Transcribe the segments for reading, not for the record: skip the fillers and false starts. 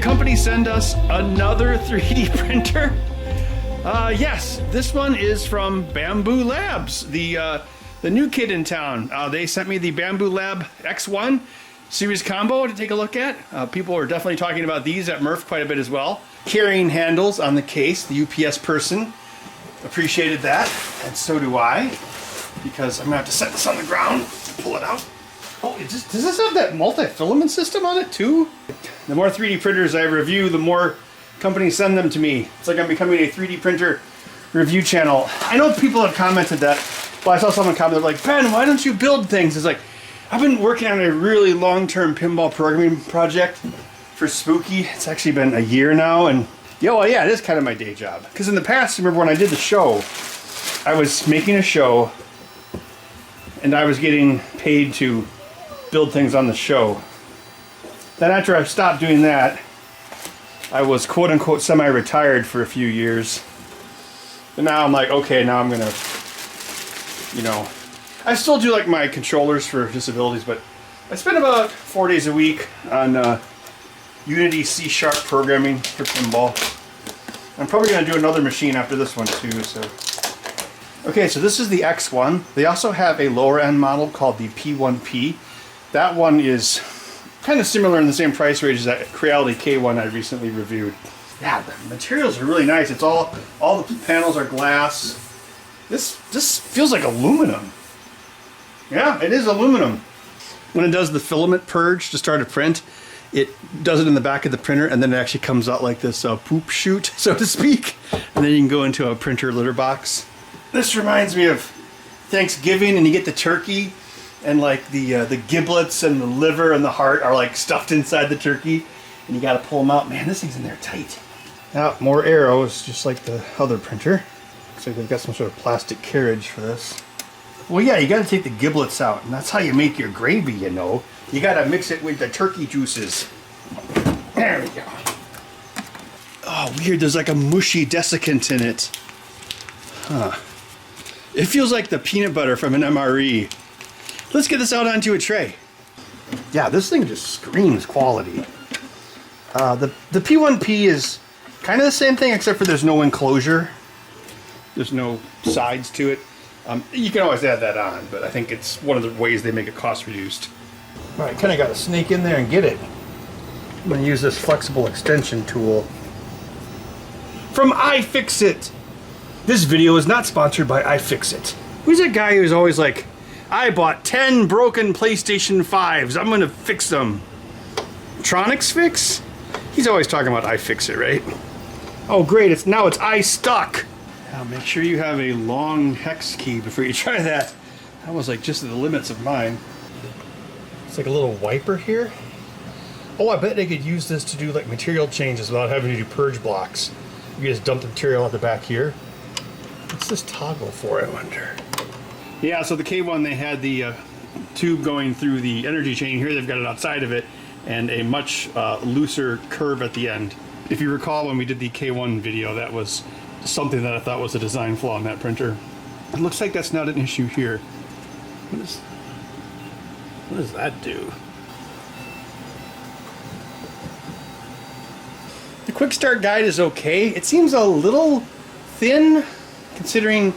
company send us another 3D printer? Yes, this one is from Bambu Labs, the new kid in town. They sent me the Bambu Lab X1 series combo to take a look at. People are definitely talking about these at Murph quite a bit as well. Carrying handles on the case, the UPS person appreciated that, and so do I, because I'm gonna have to set this on the ground, pull it out. Oh, does this have that multi-filament system on it too? The more 3D printers I review, the more companies send them to me. It's like I'm becoming a 3D printer review channel. I know people have commented that. Well, I saw someone comment like, Ben, why don't you build things? It's like, I've been working on a really long-term pinball programming project for Spooky. It's actually been a year now, and well, yeah, it is kind of my day job. Because in the past, remember when I did the show, I was making a show, and I was getting paid to build things on the show. Then after I stopped doing that, I was quote-unquote semi-retired for a few years. And now I'm like, okay, now I'm gonna, I still do like my controllers for disabilities, but I spend about 4 days a week on Unity C# programming for pinball. I'm probably gonna do another machine after this one too, so. Okay, so this is the X1. They also have a lower end model called the P1P. That one is kind of similar in the same price range as that Creality K1 I recently reviewed. Yeah, the materials are really nice. It's all the panels are glass. This feels like aluminum. Yeah, it is aluminum. When it does the filament purge to start a print, it does it in the back of the printer, and then it actually comes out like this poop chute, so to speak. And then you can go into a printer litter box. This reminds me of Thanksgiving, and you get the turkey, and like the giblets and the liver and the heart are like stuffed inside the turkey, and you got to pull them out. Man, this thing's in there tight. Now, more arrows, just like the other printer. Looks like they've got some sort of plastic carriage for this. Well, yeah, you got to take the giblets out, and that's how you make your gravy, you know. You got to mix it with the turkey juices. There we go. Oh, weird. There's like a mushy desiccant in it. Huh. It feels like the peanut butter from an MRE. Let's get this out onto a tray. Yeah, this thing just screams quality. The P1P is kind of the same thing, except for there's no enclosure. There's no sides to it. You can always add that on, but I think it's one of the ways they make it cost reduced. All right, kind of got to sneak in there and get it. I'm going to use this flexible extension tool from iFixit. This video is not sponsored by iFixit. Who's that guy who's always like, I bought 10 broken PlayStation 5s. I'm going to fix them. Tronics Fix? He's always talking about iFixit, right? Oh, great. Now it's iStuck. Now make sure you have a long hex key before you try that. That was like just the limits of mine. It's like a little wiper here. Oh, I bet they could use this to do like material changes without having to do purge blocks. You just dump the material out the back here. What's this toggle for, I wonder? Yeah, so the K1, they had the tube going through the energy chain. Here they've got it outside of it, and a much looser curve at the end. If you recall when we did the K1 video, that was something that I thought was a design flaw in that printer. It looks like that's not an issue here. What does that do? The quick start guide is okay. It seems a little thin considering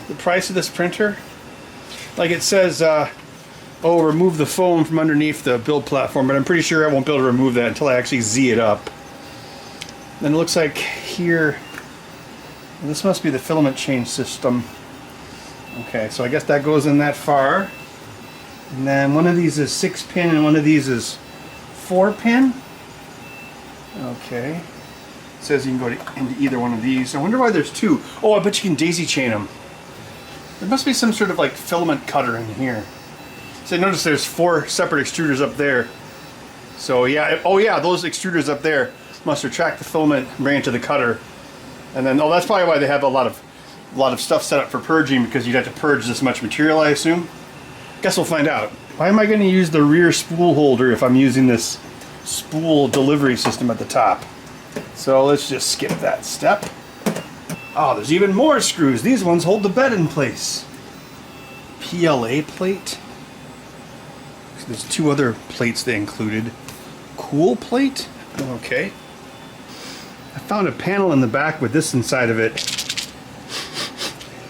the price of this printer. Like it says, oh, remove the foam from underneath the build platform, but I'm pretty sure I won't be able to remove that until I actually Z it up. Then it looks like here, this must be the filament change system. Okay, so I guess that goes in that far. And then one of these is 6-pin and one of these is 4-pin. Okay. It says you can go into either one of these. I wonder why there's two. Oh, I bet you can daisy chain them. There must be some sort of like filament cutter in here. So notice there's 4 separate extruders up there. So yeah, oh yeah, those extruders up there must retract the filament and bring it to the cutter. And then, oh, that's probably why they have a lot of stuff set up for purging, because you'd have to purge this much material, I assume. Guess we'll find out. Why am I going to use the rear spool holder if I'm using this spool delivery system at the top? So let's just skip that step. Oh, there's even more screws. These ones hold the bed in place. PLA plate. So there's 2 other plates they included. Cool plate. Okay. I found a panel in the back with this inside of it.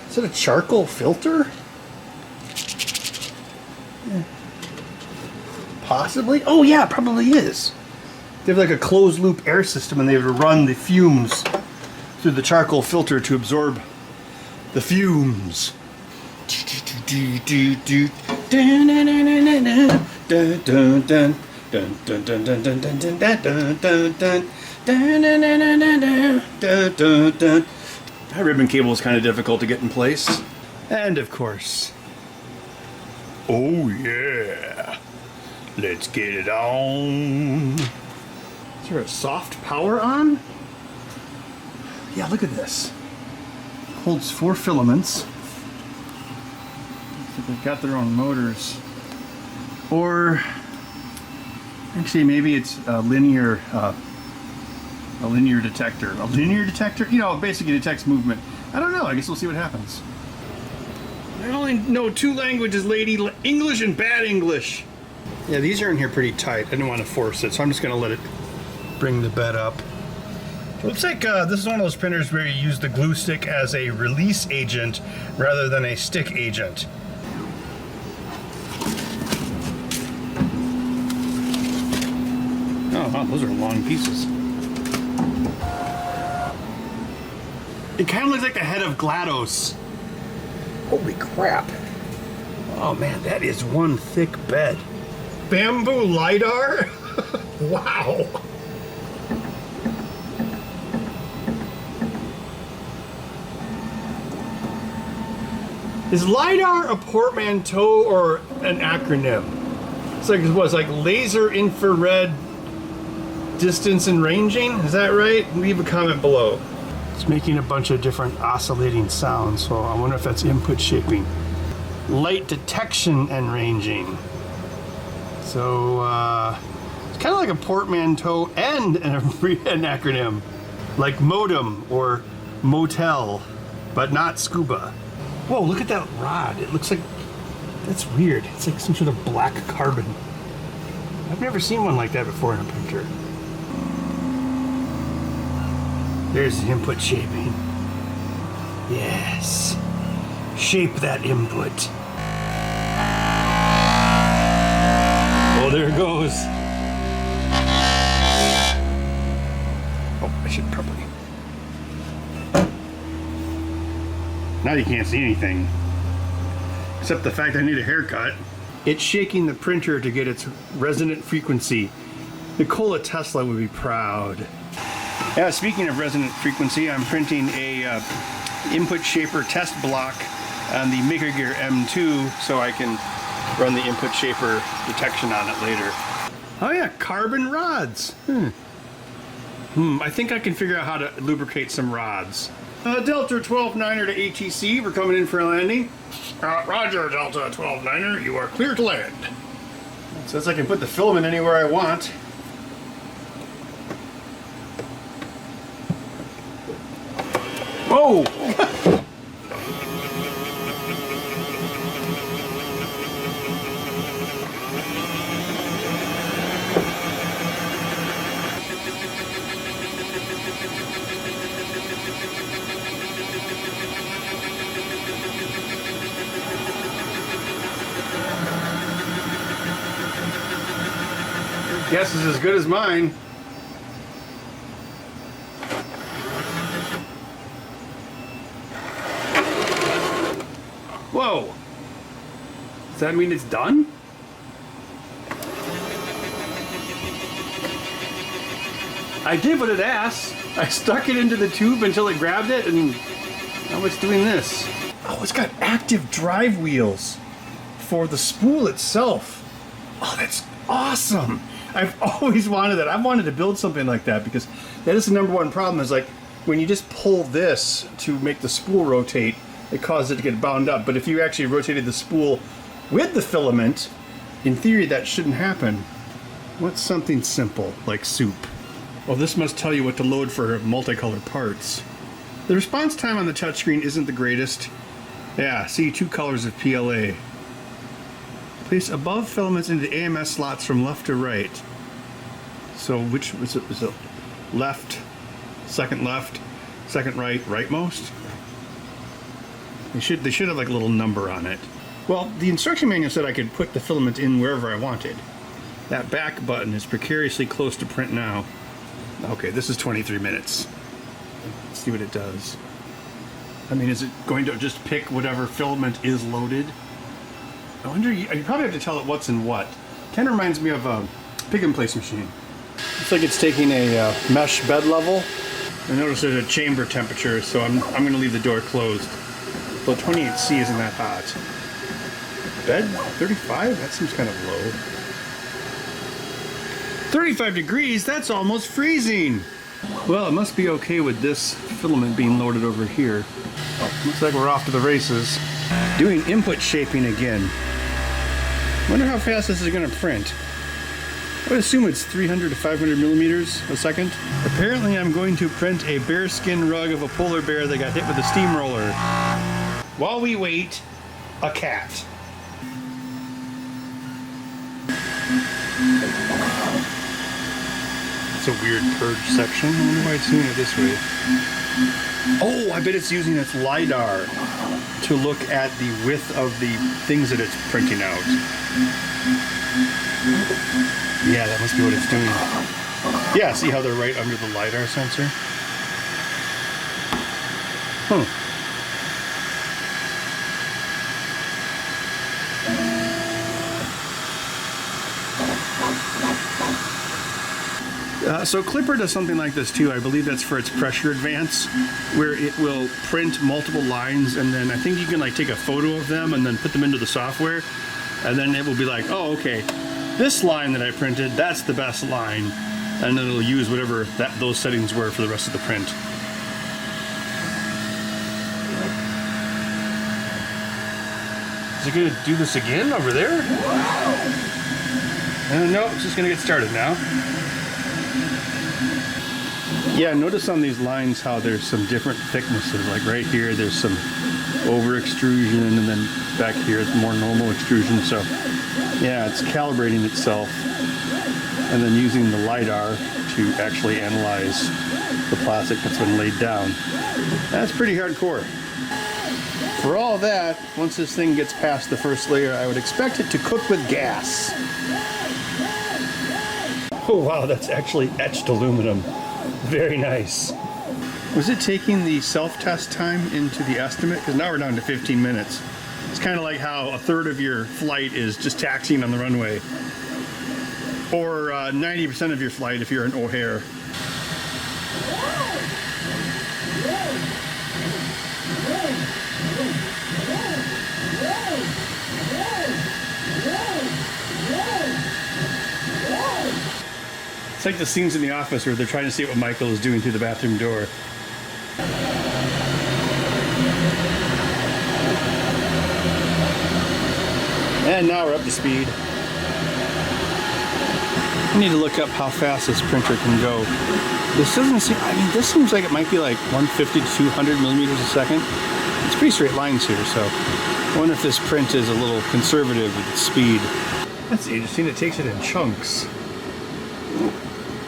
Is it a charcoal filter? Possibly. Oh yeah, it probably is. They have like a closed loop air system and they have to run the fumes through the charcoal filter to absorb the fumes. That ribbon cable is kind of difficult to get in place. And of course, oh yeah, let's get it on. Is there a soft power on? Yeah, look at this. Holds 4 filaments. Looks like they've got their own motors. Or actually, maybe it's a linear detector. A linear detector? You know, basically detects movement. I don't know. I guess we'll see what happens. I only know 2 languages, lady. English and bad English. Yeah, these are in here pretty tight. I didn't want to force it, so I'm just going to let it bring the bed up. Looks like this is one of those printers where you use the glue stick as a release agent rather than a stick agent. Oh, wow, those are long pieces. It kind of looks like the head of GLaDOS. Holy crap. Oh man, that is one thick bed. Bambu LiDAR? Wow. Is LiDAR a portmanteau or an acronym? It's like, it was like laser infrared distance and ranging, is that right? Leave a comment below. It's making a bunch of different oscillating sounds, so I wonder if that's input shaping. Light detection and ranging. So, it's kind of like a portmanteau and an acronym. Like modem or motel, but not scuba. Whoa, look at that rod. It looks like, that's weird. It's like some sort of black carbon. I've never seen one like that before in a printer. There's the input shaping. Yes. Shape that input. Oh, there it goes. Oh, I should probably. Now you can't see anything. Except the fact I need a haircut. It's shaking the printer to get its resonant frequency. Nikola Tesla would be proud. Yeah, speaking of resonant frequency, I'm printing a input shaper test block on the MakerGear M2 so I can run the input shaper detection on it later. Oh yeah, carbon rods. I think I can figure out how to lubricate some rods. Delta 12-9er to ATC, we're coming in for a landing. Roger, Delta 12-9er, you are clear to land. It says I can put the filament anywhere I want. Whoa! Guess is as good as mine. Whoa! Does that mean it's done? I did what it asked. I stuck it into the tube until it grabbed it, and now it's doing this. Oh, it's got active drive wheels for the spool itself. Oh, that's awesome. I've always wanted that. I've wanted to build something like that because that is the #1 problem is like when you just pull this to make the spool rotate, it causes it to get bound up. But if you actually rotated the spool with the filament, in theory that shouldn't happen. What's something simple like soup? Well, this must tell you what to load for multicolored parts. The response time on the touchscreen isn't the greatest. Yeah, see 2 colors of PLA. Place above filaments into AMS slots from left to right. So which was it? Was it left, second left, second right, rightmost. They should have like a little number on it. Well, the instruction manual said I could put the filament in wherever I wanted. That back button is precariously close to print now. Okay, this is 23 minutes. Let's see what it does. I mean, is it going to just pick whatever filament is loaded? I wonder, you probably have to tell it what's in what. Kind of reminds me of a pick-and-place machine. Looks like it's taking a mesh bed level. I notice there's a chamber temperature, so I'm going to leave the door closed. Well, 28C isn't that hot. Bed 35? That seems kind of low. 35 degrees? That's almost freezing! Well, it must be okay with this filament being loaded over here. Oh, looks like we're off to the races. Doing input shaping again. Wonder how fast this is going to print. I would assume it's 300 to 500 millimeters a second. Apparently I'm going to print a bearskin rug of a polar bear that got hit with a steamroller. While we wait, a cat. It's a weird purge section. I wonder why it's doing it this way. Oh, I bet it's using its LiDAR to look at the width of the things that it's printing out. Yeah, that must be what it's doing. Yeah, see how they're right under the LiDAR sensor? Huh. So Clipper does something like this too. I believe that's for its pressure advance, where it will print multiple lines, and then I think you can like take a photo of them and then put them into the software, and then it will be like, oh, okay, this line that I printed, that's the best line, and then it'll use whatever those settings were for the rest of the print. Is it going to do this again over there? No, it's just going to get started now. Yeah, notice on these lines how there's some different thicknesses. Like right here, there's some over extrusion, and then back here it's more normal extrusion. So yeah, it's calibrating itself and then using the LiDAR to actually analyze the plastic that's been laid down. That's pretty hardcore. For all that, once this thing gets past the first layer, I would expect it to cook with gas. Oh wow, that's actually etched aluminum. Very nice. Was it taking the self-test time into the estimate? Because now we're down to 15 minutes. It's kind of like how a third of your flight is just taxiing on the runway. Or 90% of your flight if you're an O'Hare. It's like the scenes in The Office where they're trying to see what Michael is doing through the bathroom door. And now we're up to speed. I need to look up how fast this printer can go. This doesn't seem, I mean, this seems like it might be like 150 to 200 millimeters a second. It's pretty straight lines here, so I wonder if this print is a little conservative with its speed. That's interesting, it takes it in chunks.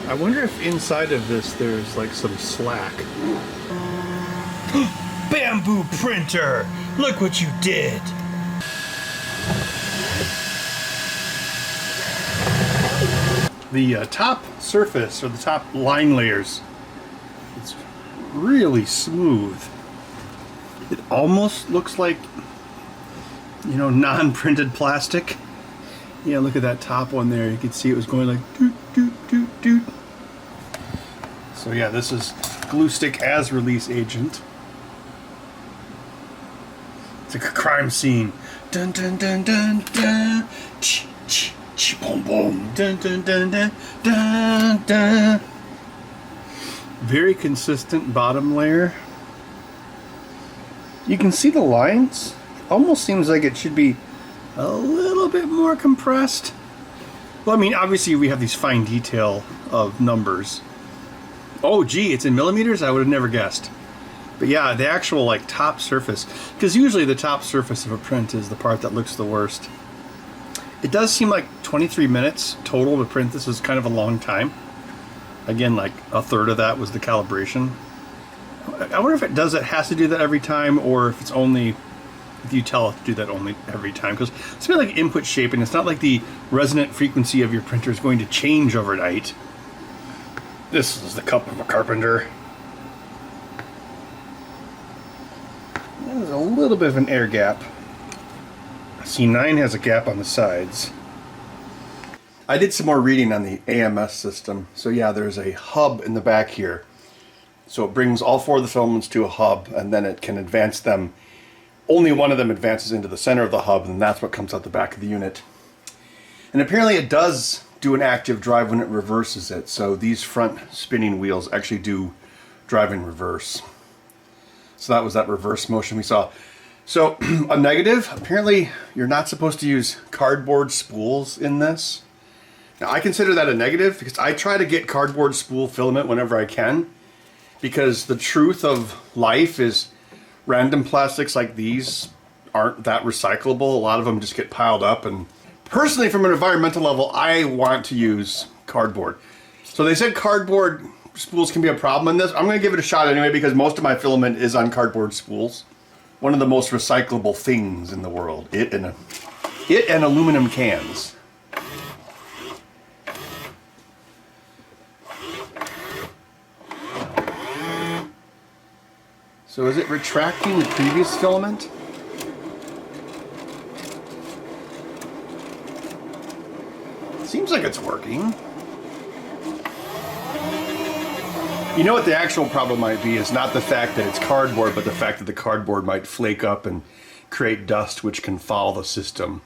I wonder if inside of this there's like some slack. Bambu printer! Look what you did! The top surface, or the top line layers, it's really smooth. It almost looks like, you know, non-printed plastic. Yeah, look at that top one there. You can see it was going like doot, doot, doot, doot. So yeah, this is glue stick as release agent. It's like a crime scene. Dun dun dun dun dun. Ch ch ch boom boom. Dun dun dun dun dun dun. Very consistent bottom layer. You can see the lines. Almost seems like it should be a little bit more compressed. Well, I mean, obviously we have these fine detail of numbers. Oh, gee, it's in millimeters? I would have never guessed. But yeah, the actual like top surface, because usually the top surface of a print is the part that looks the worst. It does seem like 23 minutes total to print. This is kind of a long time. Again, like a third of that was the calibration. I wonder if it does it has to do that every time, or if it's only if you tell it to do that only every time. Because it's a bit like input shaping. It's not like the resonant frequency of your printer is going to change overnight. This is the cup of a carpenter. There's a little bit of an air gap. C9 has a gap on the sides. I did some more reading on the AMS system. So yeah, there's a hub in the back here. So it brings all four of the filaments to a hub, and then it can advance them. Only one of them advances into the center of the hub, and that's what comes out the back of the unit. And apparently it does do an active drive when it reverses it. So these front spinning wheels actually do drive in reverse. So that was that reverse motion we saw. So a negative, apparently you're not supposed to use cardboard spools in this. Now I consider that a negative because I try to get cardboard spool filament whenever I can, because the truth of life is random plastics like these aren't that recyclable. A lot of them just get piled up, and personally from an environmental level I want to use cardboard. So they said cardboard spools can be a problem in this. I'm going to give it a shot anyway because most of my filament is on cardboard spools. One of the most recyclable things in the world. It and aluminum cans. So is it retracting the previous filament? Seems like it's working. You know what the actual problem might be is not the fact that it's cardboard, but the fact that the cardboard might flake up and create dust which can foul the system.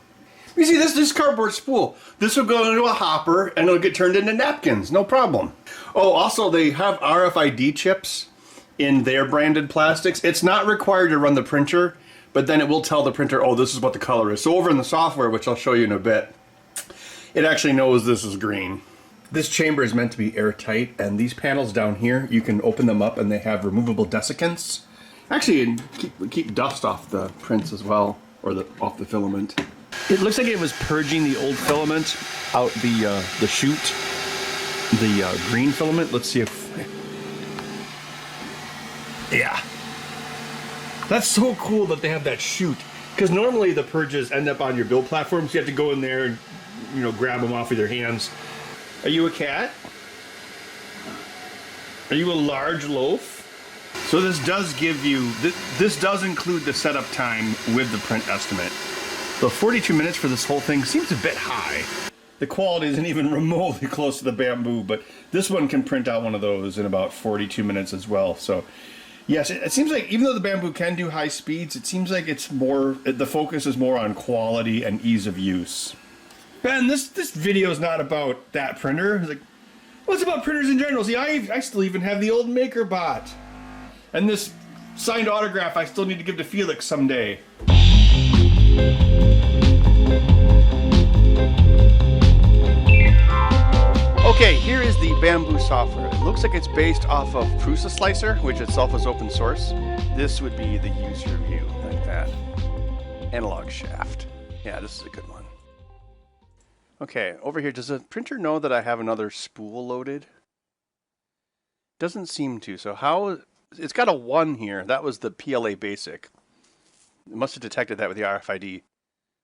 You see, this cardboard spool. This will go into a hopper and it'll get turned into napkins, no problem. Oh, also they have RFID chips in their branded plastics. It's not required to run the printer, but then it will tell the printer, oh, this is what the color is. So over in the software, which I'll show you in a bit, it actually knows this is green. This chamber is meant to be airtight, and these panels down here, you can open them up and they have removable desiccants. Actually, keep dust off the prints as well, or off the filament. It looks like it was purging the old filament out the chute, the green filament. Let's see if, yeah. That's so cool that they have that chute, because normally the purges end up on your build platforms. You have to go in there and, you know, grab them off with your hands. Are you a cat? Are you a large loaf? So this does give you, this does include the setup time with the print estimate. The 42 minutes for this whole thing seems a bit high. The quality isn't even remotely close to the Bambu, but this one can print out one of those in about 42 minutes as well. So yes, it seems like even though the Bambu can do high speeds, it seems like it's more, the focus is more on quality and ease of use. Ben, this video is not about that printer. It's like, well, it's about printers in general. See, I still even have the old MakerBot. And this signed autograph I still need to give to Felix someday. Okay, here is the Bambu software. It looks like it's based off of Prusa Slicer, which itself is open source. This would be the user view, like that. Analog shaft. Yeah, this is a good one. Okay, over here, does the printer know that I have another spool loaded? Doesn't seem to. So how, it's got a 1 here. That was the PLA basic. It must have detected that with the RFID.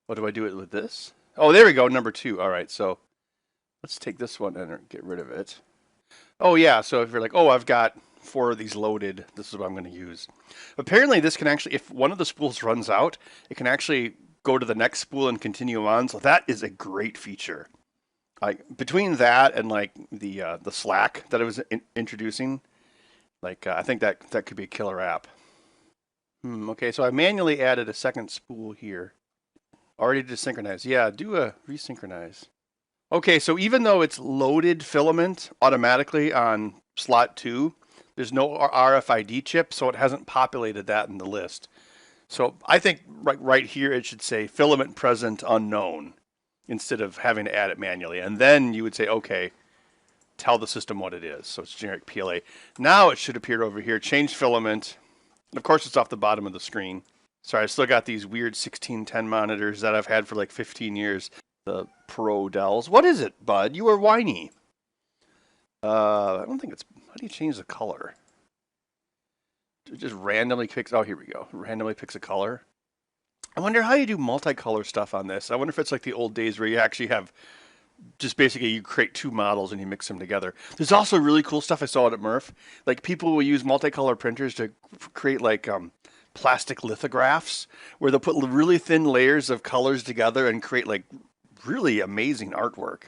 What do I do it with this? Oh, there we go, number 2. All right, so let's take this one and get rid of it. Oh yeah, so if you're like, oh, I've got 4 of these loaded, this is what I'm going to use. Apparently this can actually, if one of the spools runs out, it can actually go to the next spool and continue on. So that is a great feature. Like between that and like the Slack that I was introducing, like I think that could be a killer app. Okay, so I manually added a second spool here. Already desynchronize. Yeah, do a resynchronize. Okay, so even though it's loaded filament automatically on slot 2, there's no RFID chip, so it hasn't populated that in the list. So I think right here it should say filament present unknown instead of having to add it manually. And then you would say, okay, tell the system what it is. So it's generic PLA. Now it should appear over here, change filament. And of course it's off the bottom of the screen. Sorry, I still got these weird 1610 monitors that I've had for like 15 years. The Pro Dells. What is it, bud? You are whiny. I don't think it's, how do you change the color? It just randomly picks, oh, here we go. Randomly picks a color. I wonder how you do multicolor stuff on this. I wonder if it's like the old days where you actually have just basically you create two models and you mix them together. There's also really cool stuff I saw at Murph. Like people will use multicolor printers to create like plastic lithographs where they'll put really thin layers of colors together and create like really amazing artwork.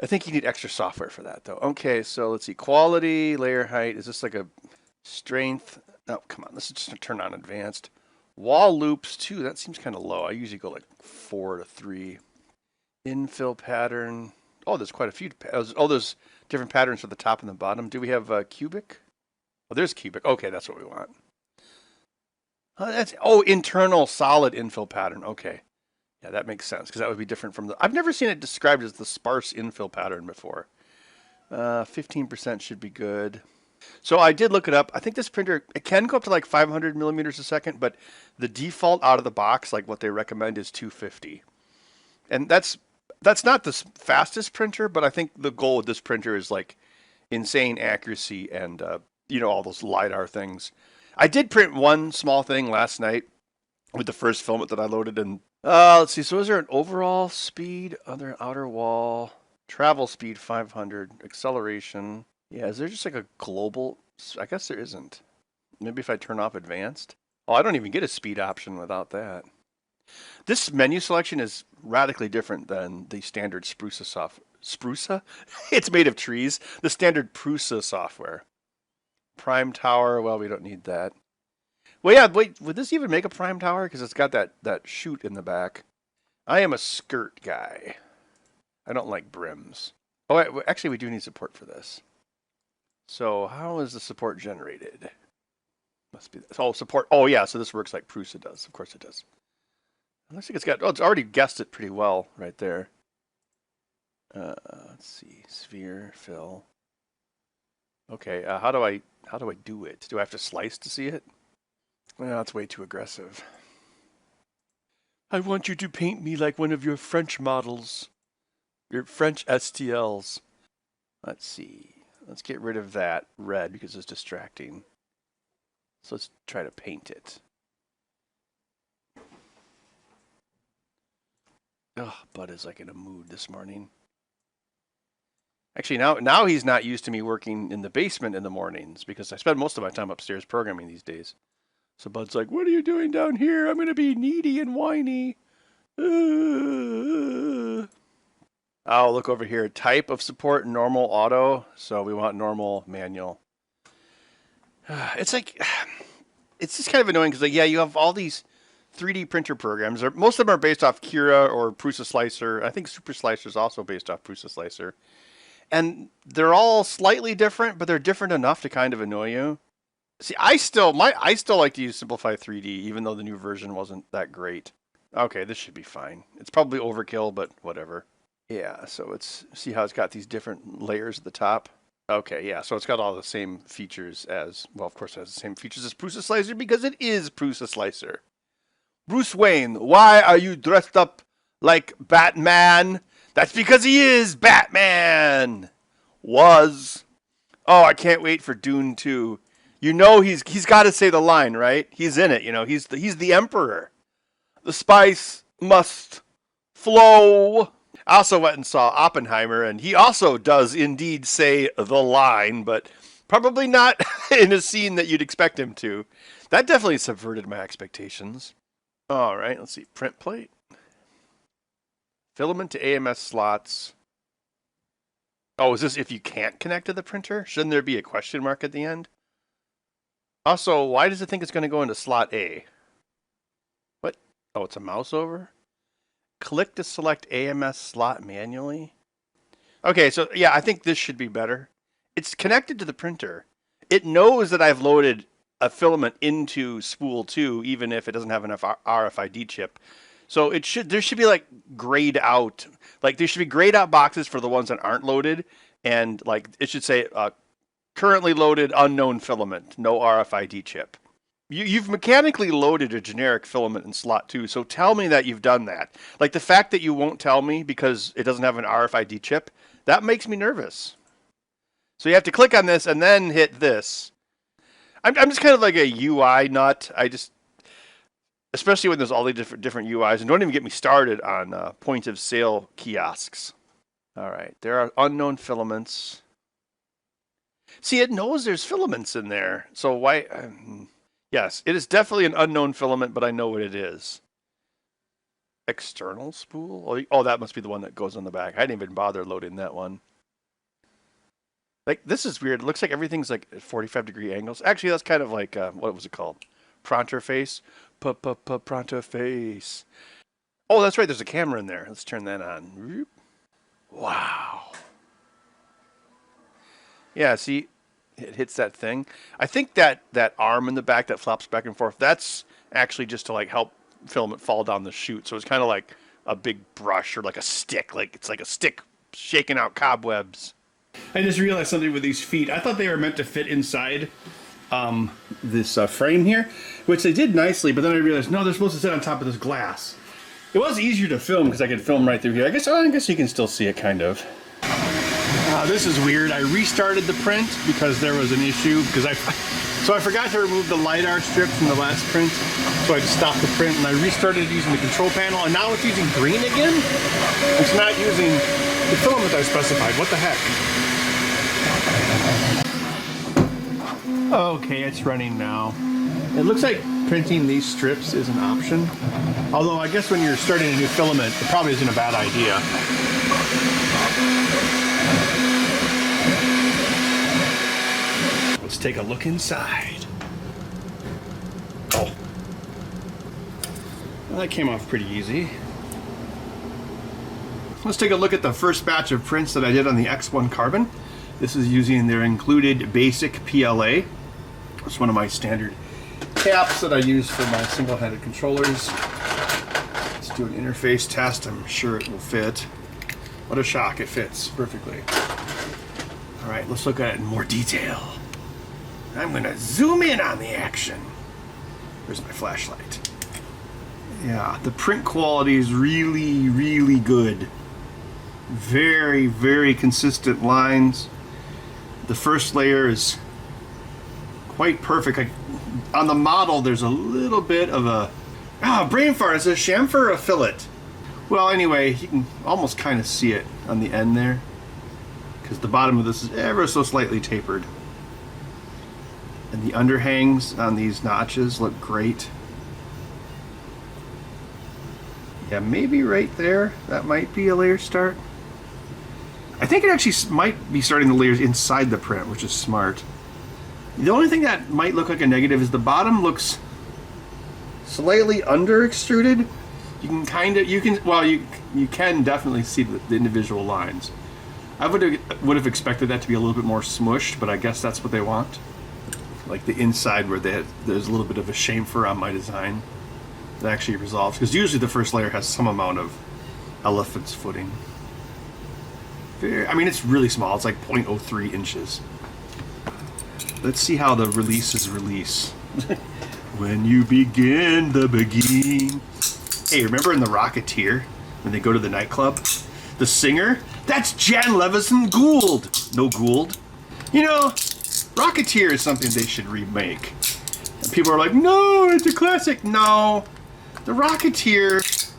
I think you need extra software for that though. Okay, so let's see. Quality, layer height. Is this like a strength? Oh, come on. Let's just turn on advanced. Wall loops too. That seems kind of low. I usually go like 4 to 3. Infill pattern. Oh, there's quite a few. Oh, there's different patterns for the top and the bottom. Do we have cubic? Oh, there's cubic. Okay, that's what we want. Internal solid infill pattern. Okay. Yeah, that makes sense because that would be different from the. I've never seen it described as the sparse infill pattern before. 15% should be good. So I did look it up. I think this printer, it can go up to like 500 millimeters a second, but the default out of the box, like what they recommend, is 250. And that's not the fastest printer, but I think the goal with this printer is like insane accuracy and all those LiDAR things. I did print one small thing last night with the first filament that I loaded, and let's see. So is there an overall speed? Other outer wall, travel speed 500, acceleration. Yeah, is there just like a global? I guess there isn't. Maybe if I turn off advanced. Oh, I don't even get a speed option without that. This menu selection is radically different than the standard Sprusa software. Sprusa? It's made of trees. The standard Prusa software. Prime tower, well, we don't need that. Well, yeah, wait, would this even make a prime tower? Because it's got that chute in the back. I am a skirt guy. I don't like brims. Oh, actually, we do need support for this. So how is the support generated? Must be, support. Oh, yeah, so this works like Prusa does. Of course it does. Looks like it's already guessed it pretty well right there. Let's see, sphere, fill. Okay, how do I do it? Do I have to slice to see it? Well, that's way too aggressive. I want you to paint me like one of your French models. Your French STLs. Let's see. Let's get rid of that red because it's distracting. So let's try to paint it. Oh, Bud is like in a mood this morning. Actually, now he's not used to me working in the basement in the mornings because I spend most of my time upstairs programming these days. So Bud's like, what are you doing down here? I'm going to be needy and whiny. Oh, look over here. Type of support, normal, auto. So we want normal, manual. It's like, it's just kind of annoying because, like, yeah, you have all these 3D printer programs. Most of them are based off Cura or Prusa Slicer. I think Super Slicer is also based off Prusa Slicer. And they're all slightly different, but they're different enough to kind of annoy you. See, I still like to use Simplify 3D, even though the new version wasn't that great. Okay, this should be fine. It's probably overkill, but whatever. Yeah, so let's see how it's got these different layers at the top. Okay, yeah, so it's got all the same features as, well, of course it has the same features as Prusa Slicer because it is Prusa Slicer. Bruce Wayne, why are you dressed up like Batman? That's because he is Batman! Was. Oh, I can't wait for Dune 2. You know he's got to say the line, right? He's in it, he's the Emperor. The spice must flow. I also went and saw Oppenheimer, and he also does indeed say the line, but probably not in a scene that you'd expect him to. That definitely subverted my expectations. All right, let's see. Print plate. Filament to AMS slots. Oh, is this if you can't connect to the printer? Shouldn't there be a question mark at the end? Also, why does it think it's going to go into slot A? What? Oh, it's a mouse over? Click to select AMS slot manually. Okay, so yeah, I think this should be better. It's connected to the printer. It knows that I've loaded a filament into spool 2, even if it doesn't have enough RFID chip. So there should be like grayed out, like there should be grayed out boxes for the ones that aren't loaded, and like it should say currently loaded unknown filament, no RFID chip. You've mechanically loaded a generic filament in slot 2, so tell me that you've done that. Like the fact that you won't tell me because it doesn't have an RFID chip, that makes me nervous. So you have to click on this and then hit this. I'm just kind of like a UI nut. Especially when there's all the different UIs, and don't even get me started on point of sale kiosks. All right, there are unknown filaments. See, it knows there's filaments in there. So why? Yes, it is definitely an unknown filament, but I know what it is. External spool? Oh, that must be the one that goes on the back. I didn't even bother loading that one. Like, this is weird. It looks like everything's like at 45-degree angles. Actually, that's kind of like, what was it called? Pronter face? Pronto face. Oh, that's right. There's a camera in there. Let's turn that on. Wow. Yeah, see, it hits that thing. I think that arm in the back that flops back and forth, that's actually just to like help filament fall down the chute. So it's kind of like a big brush or like a stick. Like it's like a stick shaking out cobwebs. I just realized something with these feet. I thought they were meant to fit inside this frame here, which they did nicely, but then I realized, no, they're supposed to sit on top of this glass. It was easier to film because I could film right through here. I guess you can still see it, kind of. This is weird. I restarted the print because there was an issue, so I forgot to remove the LiDAR strip from the last print, so I stopped the print, and I restarted using the control panel, and now it's using green again? It's not using the filament I specified. What the heck? Okay, it's running now. It looks like printing these strips is an option. Although I guess when you're starting a new filament, it probably isn't a bad idea. Let's take a look inside. Oh. Well, that came off pretty easy. Let's take a look at the first batch of prints that I did on the X1 Carbon. This is using their included basic PLA. It's one of my standard caps that I use for my single-handed controllers. Let's do an interface test. I'm sure it will fit. What a shock, it fits perfectly. All right, let's look at it in more detail. I'm gonna zoom in on the action. Where's my flashlight? Yeah, the print quality is really, really good. Very, very consistent lines. The first layer is quite perfect. On the model, there's a little bit of a brain fart. Is it a chamfer or a fillet? Well, anyway, you can almost kind of see it on the end there, because the bottom of this is ever so slightly tapered. And the underhangs on these notches look great. Yeah, maybe right there, that might be a layer start. I think it actually might be starting the layers inside the print, which is smart. The only thing that might look like a negative is the bottom looks slightly under extruded. You can definitely see the individual lines. I would have expected that to be a little bit more smushed, but I guess that's what they want. Like the inside where there's a little bit of a chamfer on my design that actually resolves, because usually the first layer has some amount of elephant's footing. I mean, it's really small. It's like 0.03 inches. Let's see how the releases release. When you begin the beginning. Hey, remember in The Rocketeer, when they go to the nightclub? The singer? That's Jan Levison Gould. No Gould. You know, Rocketeer is something they should remake. And people are like, no, it's a classic. No. The Rocketeer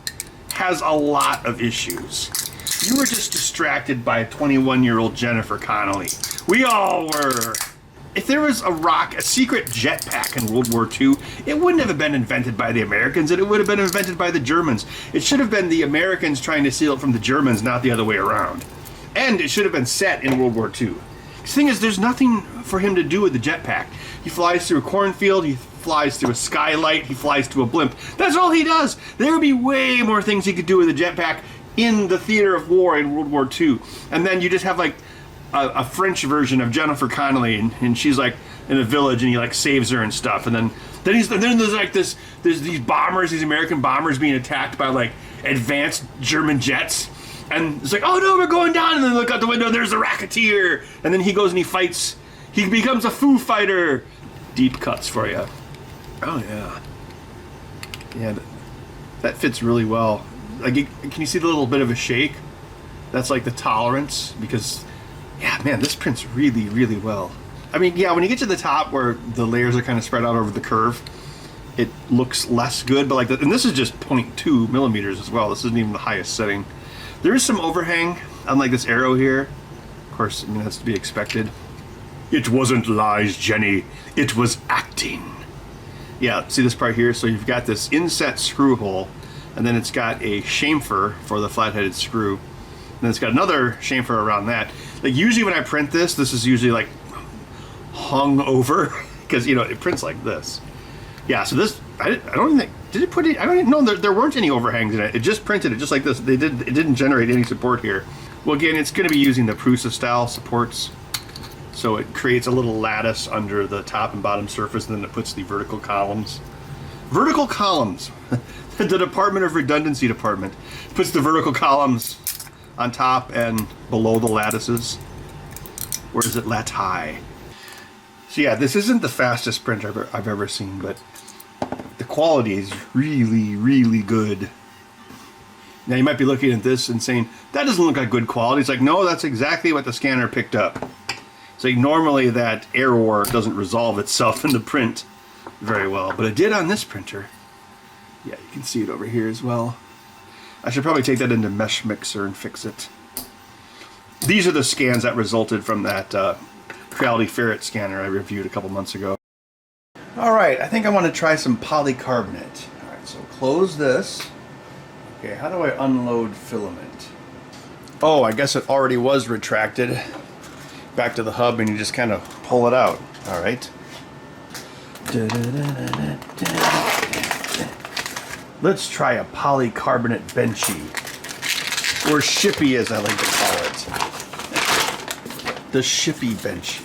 has a lot of issues. You were just distracted by 21-year-old Jennifer Connelly. We all were. If there was a secret jetpack in World War II, it wouldn't have been invented by the Americans, it would have been invented by the Germans. It should have been the Americans trying to steal it from the Germans, not the other way around. And it should have been set in World War II. The thing is, there's nothing for him to do with the jetpack. He flies through a cornfield, he flies through a skylight, he flies through a blimp. That's all he does. There would be way more things he could do with a jetpack in the theater of war in World War II. And then you just have like a French version of Jennifer Connelly, and she's like in a village, and he like saves her and stuff. And then there's like there's these bombers, these American bombers being attacked by like advanced German jets. And it's like, oh no, we're going down. And then look out the window, there's the Rocketeer. And then he goes and he fights. He becomes a Foo Fighter. Deep cuts for you. Oh yeah. Yeah, that fits really well. Like, can you see the little bit of a shake? That's like the tolerance, because Yeah, man, this prints really, really well. I mean, yeah, when you get to the top where the layers are kind of spread out over the curve, it looks less good, but like, and this is just 0.2 millimeters as well. This isn't even the highest setting. There is some overhang, unlike this arrow here. Of course, I mean, that's to be expected. It wasn't lies, Jenny. It was acting. Yeah, see this part here? So you've got this inset screw hole, and then it's got a chamfer for the flat-headed screw. And then it's got another chamfer around that. Like, usually when I print this is usually like hung over, because, you know, it prints like this. Yeah, so this, I don't even think, did it put it, I don't even know, there weren't any overhangs in it. It just printed it just like this. It didn't generate any support here. Well, again, it's going to be using the Prusa style supports. So it creates a little lattice under the top and bottom surface, and then it puts the vertical columns. Vertical columns! The Department of Redundancy department puts the vertical columns on top and below the lattices. Or is it lattice? So yeah, this isn't the fastest printer I've ever seen, but the quality is really, really good. Now you might be looking at this and saying, that doesn't look like good quality. It's like, no, that's exactly what the scanner picked up. So normally that error doesn't resolve itself in the print very well, but it did on this printer. Yeah, you can see it over here as well. I should probably take that into Mesh Mixer and fix it. These are the scans that resulted from that Creality Ferret scanner I reviewed a couple months ago. Alright, I think I want to try some polycarbonate. Alright, so close this. Okay, how do I unload filament? Oh, I guess it already was retracted. Back to the hub, and you just kind of pull it out. Alright. Let's try a polycarbonate benchy. Or shippy, as I like to call it. The shippy benchy.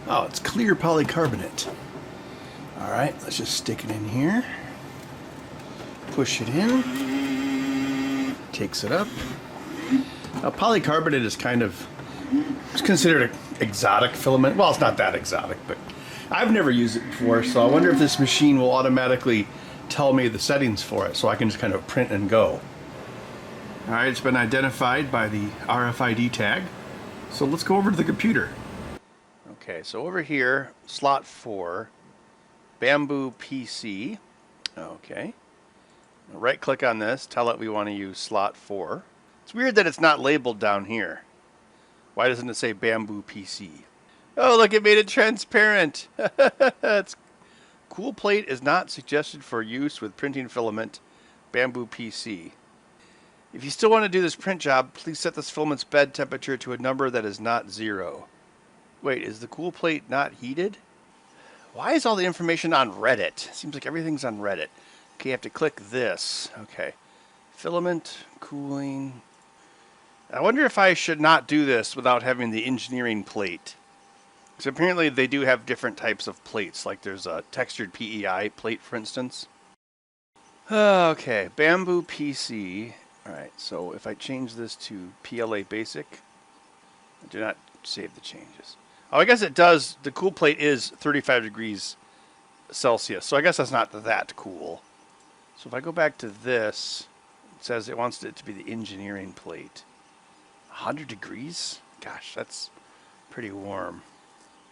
Oh, it's clear polycarbonate. Alright, let's just stick it in here. Push it in. Takes it up. Now, polycarbonate is kind of, it's considered an exotic filament. Well, it's not that exotic, but I've never used it before, so I wonder if this machine will automatically tell me the settings for it, so I can just kind of print and go. All right, it's been identified by the RFID tag, so let's go over to the computer. Okay, so over here, slot 4, Bambu PC. Okay. Right-click on this, tell it we want to use slot 4. It's weird that it's not labeled down here. Why doesn't it say Bambu PC? Oh, look, it made it transparent. It's cool plate is not suggested for use with printing filament Bambu PC. If you still want to do this print job, please set this filament's bed temperature to a number that is not 0. Wait, is the cool plate not heated? Why is all the information on Reddit? Seems like everything's on Reddit. Okay, you have to click this. Okay. Filament, cooling. I wonder if I should not do this without having the engineering plate. Because apparently they do have different types of plates. Like there's a textured PEI plate, for instance. Okay, Bambu PC. Alright, so if I change this to PLA Basic, do not save the changes. Oh, I guess it does. The cool plate is 35 degrees Celsius. So I guess that's not that cool. So if I go back to this, it says it wants it to be the engineering plate. 100 degrees? Gosh, that's pretty warm.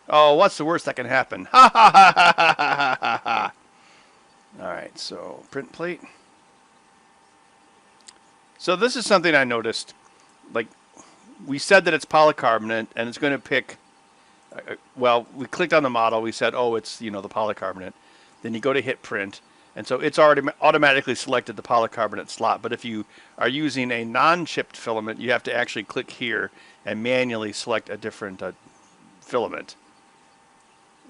Oh, what's the worst that can happen? Ha ha ha ha ha ha ha. Alright, so print plate. So this is something I noticed. Like, we said that it's polycarbonate, and it's going to pick... well, we clicked on the model. We said, oh, it's, you know, the polycarbonate. Then you go to hit print. And so it's already automatically selected the polycarbonate slot. But if you are using a non-chipped filament, you have to actually click here and manually select a different filament.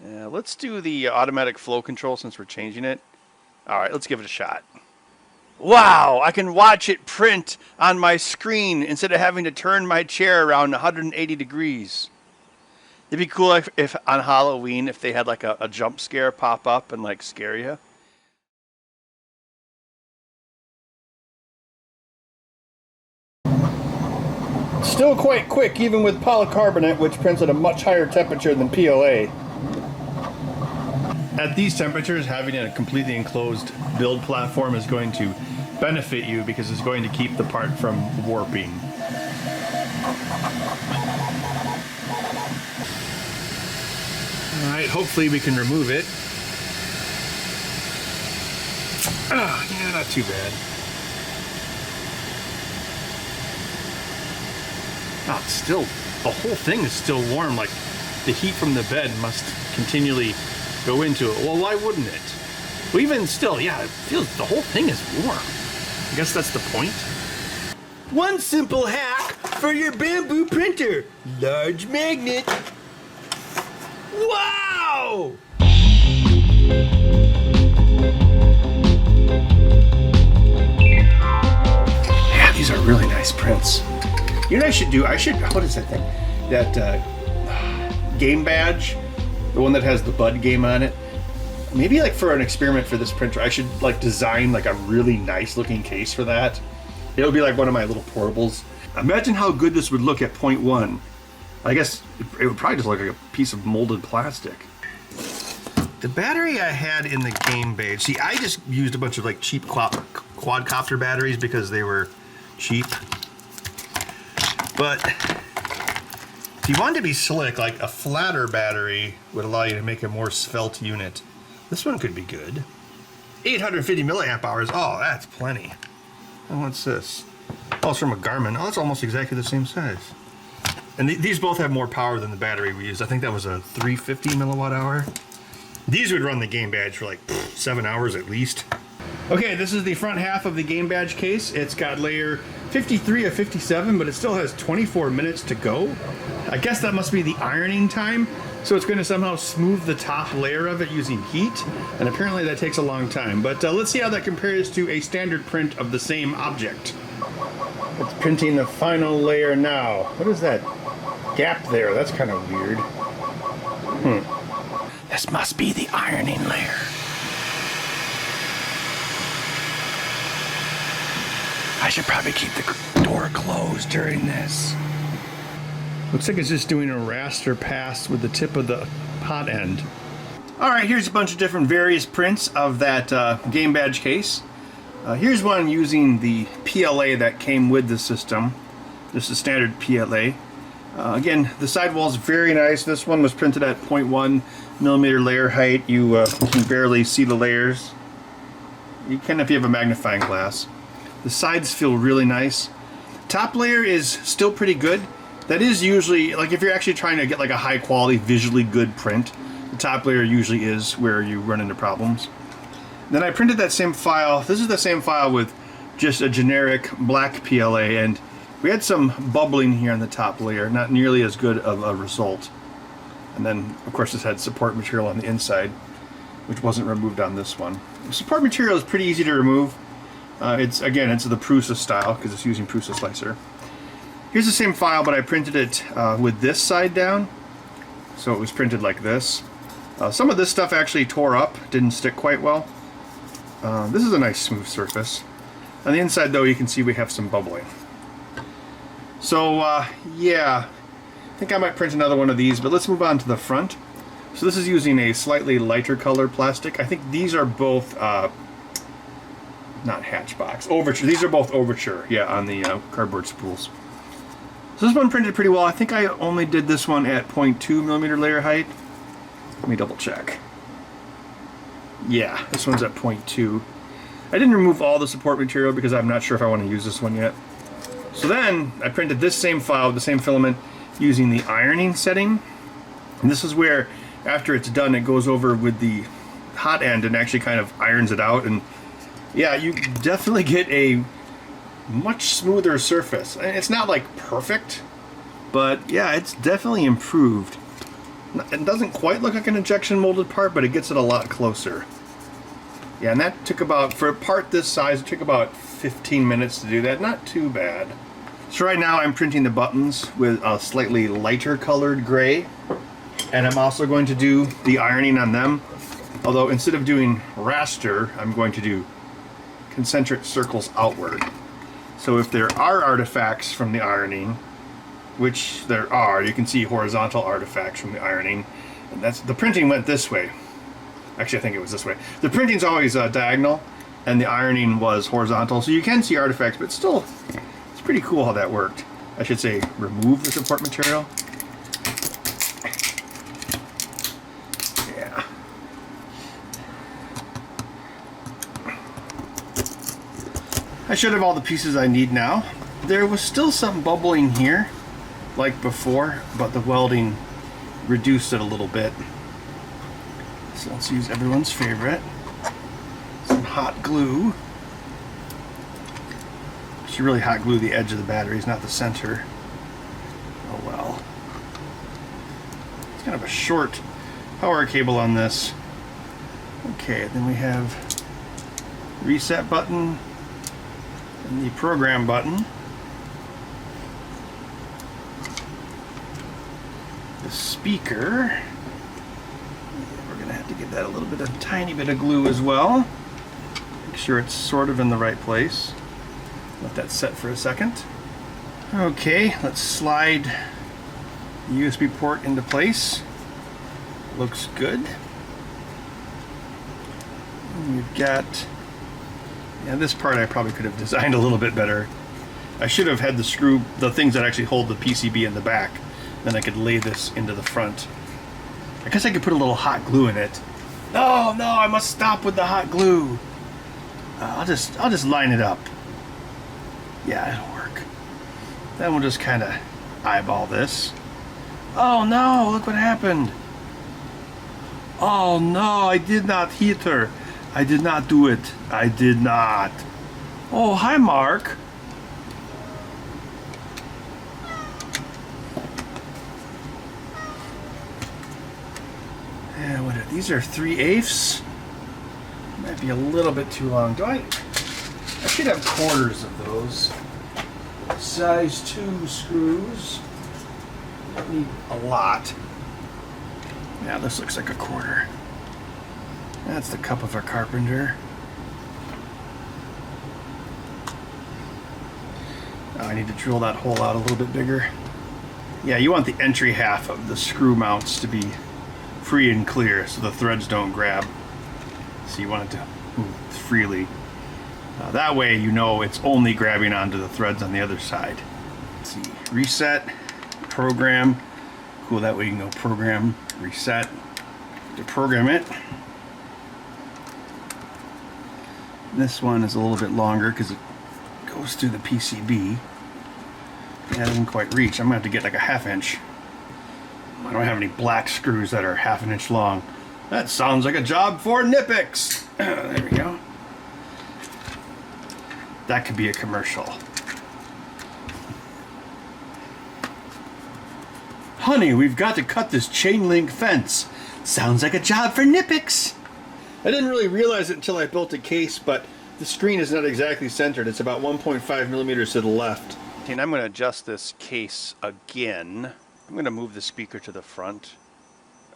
Let's do the automatic flow control since we're changing it. All right, let's give it a shot. Wow, I can watch it print on my screen instead of having to turn my chair around 180 degrees. It'd be cool if on Halloween, if they had like a jump scare pop up and like scare you. Still quite quick, even with polycarbonate, which prints at a much higher temperature than PLA. At these temperatures, having a completely enclosed build platform is going to benefit you because it's going to keep the part from warping. Alright, hopefully we can remove it. Oh, yeah, not too bad. Oh, it's still, the whole thing is still warm, like the heat from the bed must continually go into it. Well, why wouldn't it? Well, even still, yeah, it feels, the whole thing is warm. I guess that's the point. One simple hack for your Bambu printer. Large magnet. Wow! Yeah, these are really nice prints. You know what I should do? What is that thing? That game badge, the one that has the Bud game on it. Maybe like for an experiment for this printer, I should like design like a really nice looking case for that. It would be like one of my little portables. Imagine how good this would look at 0.1. I guess it would probably just look like a piece of molded plastic. The battery I had in the game badge, see, I just used a bunch of like cheap quadcopter batteries because they were cheap. But if you wanted to be slick, like a flatter battery would allow you to make a more svelte unit. This one could be good. 850 milliamp hours. Oh, that's plenty. And what's this? Oh, it's from a Garmin. Oh, it's almost exactly the same size. And these both have more power than the battery we used. I think that was a 350 milliwatt hour. These would run the game badge for like 7 hours at least. Okay, this is the front half of the game badge case. It's got layer 53 of 57, but it still has 24 minutes to go. I guess that must be the ironing time. So it's going to somehow smooth the top layer of it using heat, and apparently that takes a long time. But let's see how that compares to a standard print of the same object. It's printing the final layer now. What is that gap there? That's kind of weird. This must be the ironing layer. I should probably keep the door closed during this. Looks like it's just doing a raster pass with the tip of the hot end. All right, here's a bunch of different various prints of that game badge case. Here's one using the PLA that came with the system. This is standard PLA. Again, the sidewall is very nice. This one was printed at 0.1 millimeter layer height. You can barely see the layers. You can if you have a magnifying glass. The sides feel really nice. Top layer is still pretty good. That is usually, like if you're actually trying to get like a high quality, visually good print, the top layer usually is where you run into problems. Then I printed that same file. This is the same file with just a generic black PLA, and we had some bubbling here on the top layer, not nearly as good of a result. And then, of course, this had support material on the inside, which wasn't removed on this one. The support material is pretty easy to remove. It's the Prusa style because it's using Prusa slicer. Here's the same file, but I printed it with this side down. So it was printed like this. Some of this stuff actually tore up, didn't stick quite well. This is a nice smooth surface. On the inside though, you can see we have some bubbling. So yeah, I think I might print another one of these, but let's move on to the front. So this is using a slightly lighter colored plastic. I think these are both, not Hatchbox, Overture. These are both Overture, yeah, on the cardboard spools. So this one printed pretty well. I think I only did this one at 0.2 millimeter layer height. Let me double check. Yeah, this one's at 0.2. I didn't remove all the support material because I'm not sure if I want to use this one yet. So then I printed this same file, the same filament, using the ironing setting. And this is where, after it's done, it goes over with the hot end and actually kind of irons it out. And yeah, you definitely get a much smoother surface. It's not like perfect, but yeah, it's definitely improved. It doesn't quite look like an injection molded part, but it gets it a lot closer. Yeah, and that took about, for a part this size, it took about 15 minutes to do that. Not too bad. So right now I'm printing the buttons with a slightly lighter colored gray, and I'm also going to do the ironing on them. Although instead of doing raster, I'm going to do concentric circles outward. So if there are artifacts from the ironing, which there are, you can see horizontal artifacts from the ironing. And that's, the printing went this way. Actually, I think it was this way. The printing's always diagonal, and the ironing was horizontal, so you can see artifacts, but still, it's pretty cool how that worked. I should say remove the support material. Yeah. I should have all the pieces I need now. There was still some bubbling here, like before, but the welding reduced it a little bit. So let's use everyone's favorite, some hot glue. Should really hot glue the edge of the batteries, not the center. Oh well. It's kind of a short power cable on this. Okay, then we have reset button and the program button. The speaker. We're going to have to give that a little bit of tiny bit of glue as well. Make sure it's sort of in the right place. Let that set for a second. Okay, let's slide the USB port into place. Looks good. And we've got, yeah, this part I probably could have designed a little bit better. I should have had the things that actually hold the PCB in the back. Then I could lay this into the front. I guess I could put a little hot glue in it. No, I must stop with the hot glue. I'll just line it up. Yeah, it'll work. Then we'll just kind of eyeball this. Oh no, look what happened. Oh no, I did not hit her. I did not do it. I did not. Oh, hi Mark. Yeah, what are these? Are 3/8. Might be a little bit too long. I should have quarters of those. Size 2 screws. Don't need a lot. Yeah, this looks like a quarter. That's the cup of a carpenter. Oh, I need to drill that hole out a little bit bigger. Yeah, you want the entry half of the screw mounts to be free and clear so the threads don't grab. So you want it to move freely. That way you know it's only grabbing onto the threads on the other side. Let's see, reset, program. Cool, that way you can go program, reset, to program it. This one is a little bit longer because it goes through the PCB. Yeah, it doesn't quite reach. I'm gonna have to get like a 1/2 inch. I don't have any black screws that are 1/2 inch long. That sounds like a job for Nipix. There we go. That could be a commercial. Honey, we've got to cut this chain link fence. Sounds like a job for Nipix. I didn't really realize it until I built a case, but the screen is not exactly centered. It's about 1.5 millimeters to the left. And I'm going to adjust this case again. I'm going to move the speaker to the front.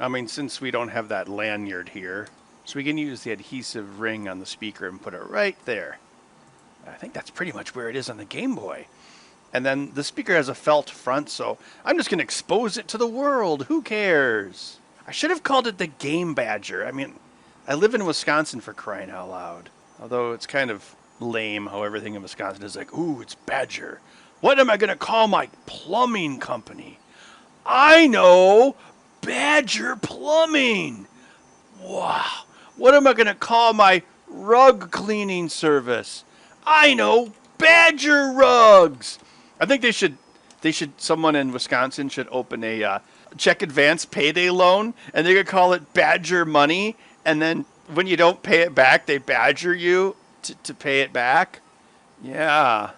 I mean, since we don't have that lanyard here, so we can use the adhesive ring on the speaker and put it right there. I think that's pretty much where it is on the Game Boy. And then the speaker has a felt front, so I'm just going to expose it to the world. Who cares? I should have called it the Game Badger. I mean, I live in Wisconsin, for crying out loud. Although it's kind of lame how everything in Wisconsin is like, ooh, it's Badger. What am I going to call my plumbing company? I know! Badger Plumbing! Wow. What am I going to call my rug cleaning service? I know! Badger Rugs! I think someone in Wisconsin should open a check advance payday loan, and they could call it Badger Money, and then when you don't pay it back, they badger you to pay it back. Yeah.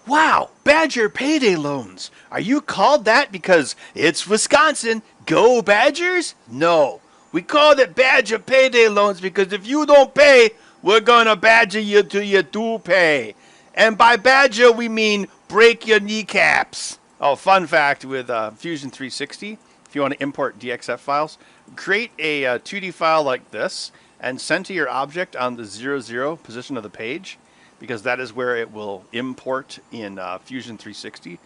Wow, Badger Payday Loans. Are you called that because it's Wisconsin? Go Badgers? No. We call it Badger Payday Loans because if you don't pay, we're going to badger you till you do pay. And by badger, we mean break your kneecaps. Oh, fun fact with Fusion 360, if you want to import DXF files, create a 2D file like this and center your object on the 0, position of the page, because that is where it will import in Fusion 360.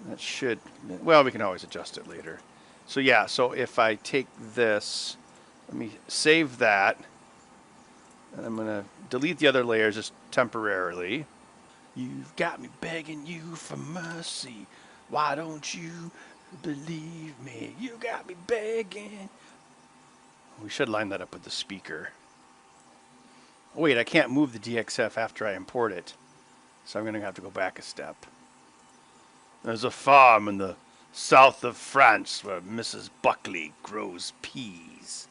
That should, well, we can always adjust it later. So yeah, so if I take this, let me save that, and I'm going to delete the other layers just temporarily. You've got me begging you for mercy. Why don't you believe me? You got me begging. We should line that up with the speaker. Oh, wait, I can't move the DXF after I import it. So I'm going to have to go back a step. There's a farm in the south of France where Mrs. Buckley grows peas.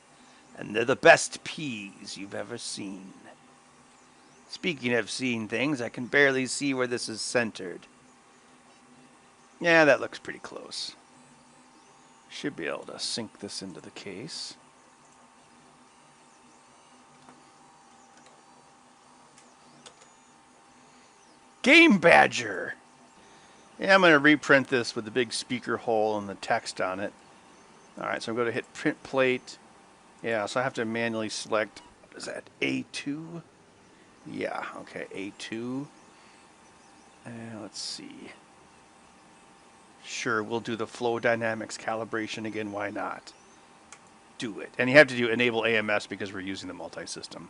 And they're the best peas you've ever seen. Speaking of seeing things, I can barely see where this is centered. Yeah, that looks pretty close. Should be able to sink this into the case. Game Badger! Yeah, I'm going to reprint this with the big speaker hole and the text on it. Alright, so I'm going to hit print plate. Yeah, so I have to manually select, what is that, A2? Yeah, okay, A2. And let's see. Sure, we'll do the flow dynamics calibration again, why not? Do it. And you have to do enable AMS because we're using the multi-system.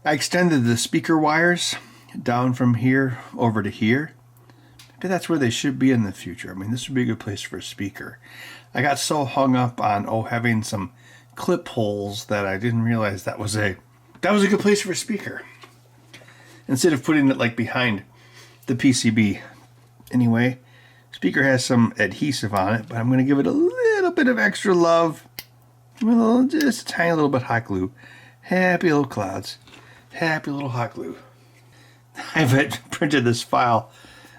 I extended the speaker wires down from here over to here. Maybe that's where they should be in the future. I mean, this would be a good place for a speaker. I got so hung up on, having some clip holes that I didn't realize that was a good place for a speaker. Instead of putting it like behind the PCB. Anyway, speaker has some adhesive on it, but I'm going to give it a little bit of extra love. Just a tiny little bit of hot glue. Happy little clouds. Happy little hot glue. I've printed this file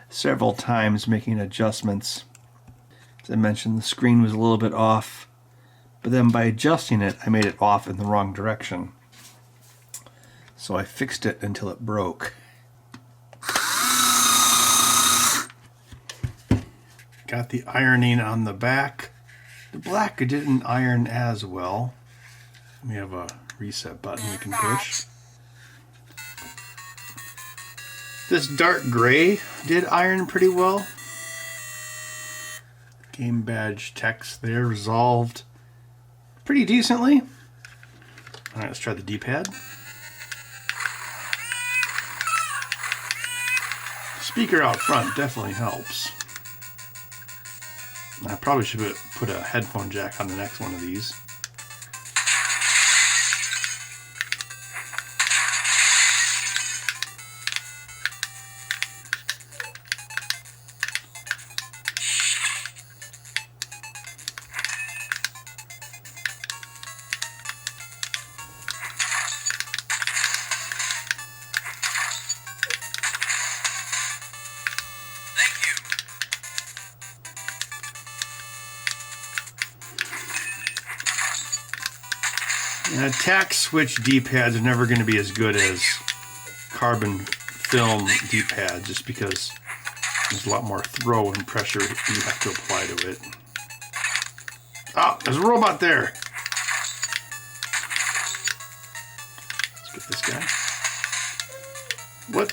several times, making adjustments. As I mentioned, the screen was a little bit off, but then by adjusting it, I made it off in the wrong direction. So I fixed it until it broke. Got the ironing on the back. The black didn't iron as well. We have a reset button we can push. This dark gray did iron pretty well. Game badge text there resolved pretty decently. Alright, let's try the D-pad. Speaker out front definitely helps. I probably should put a headphone jack on the next one of these. Tack switch D-pads are never going to be as good as carbon film D-pads just because there's a lot more throw and pressure you have to apply to it. Oh, there's a robot there. Let's get this guy.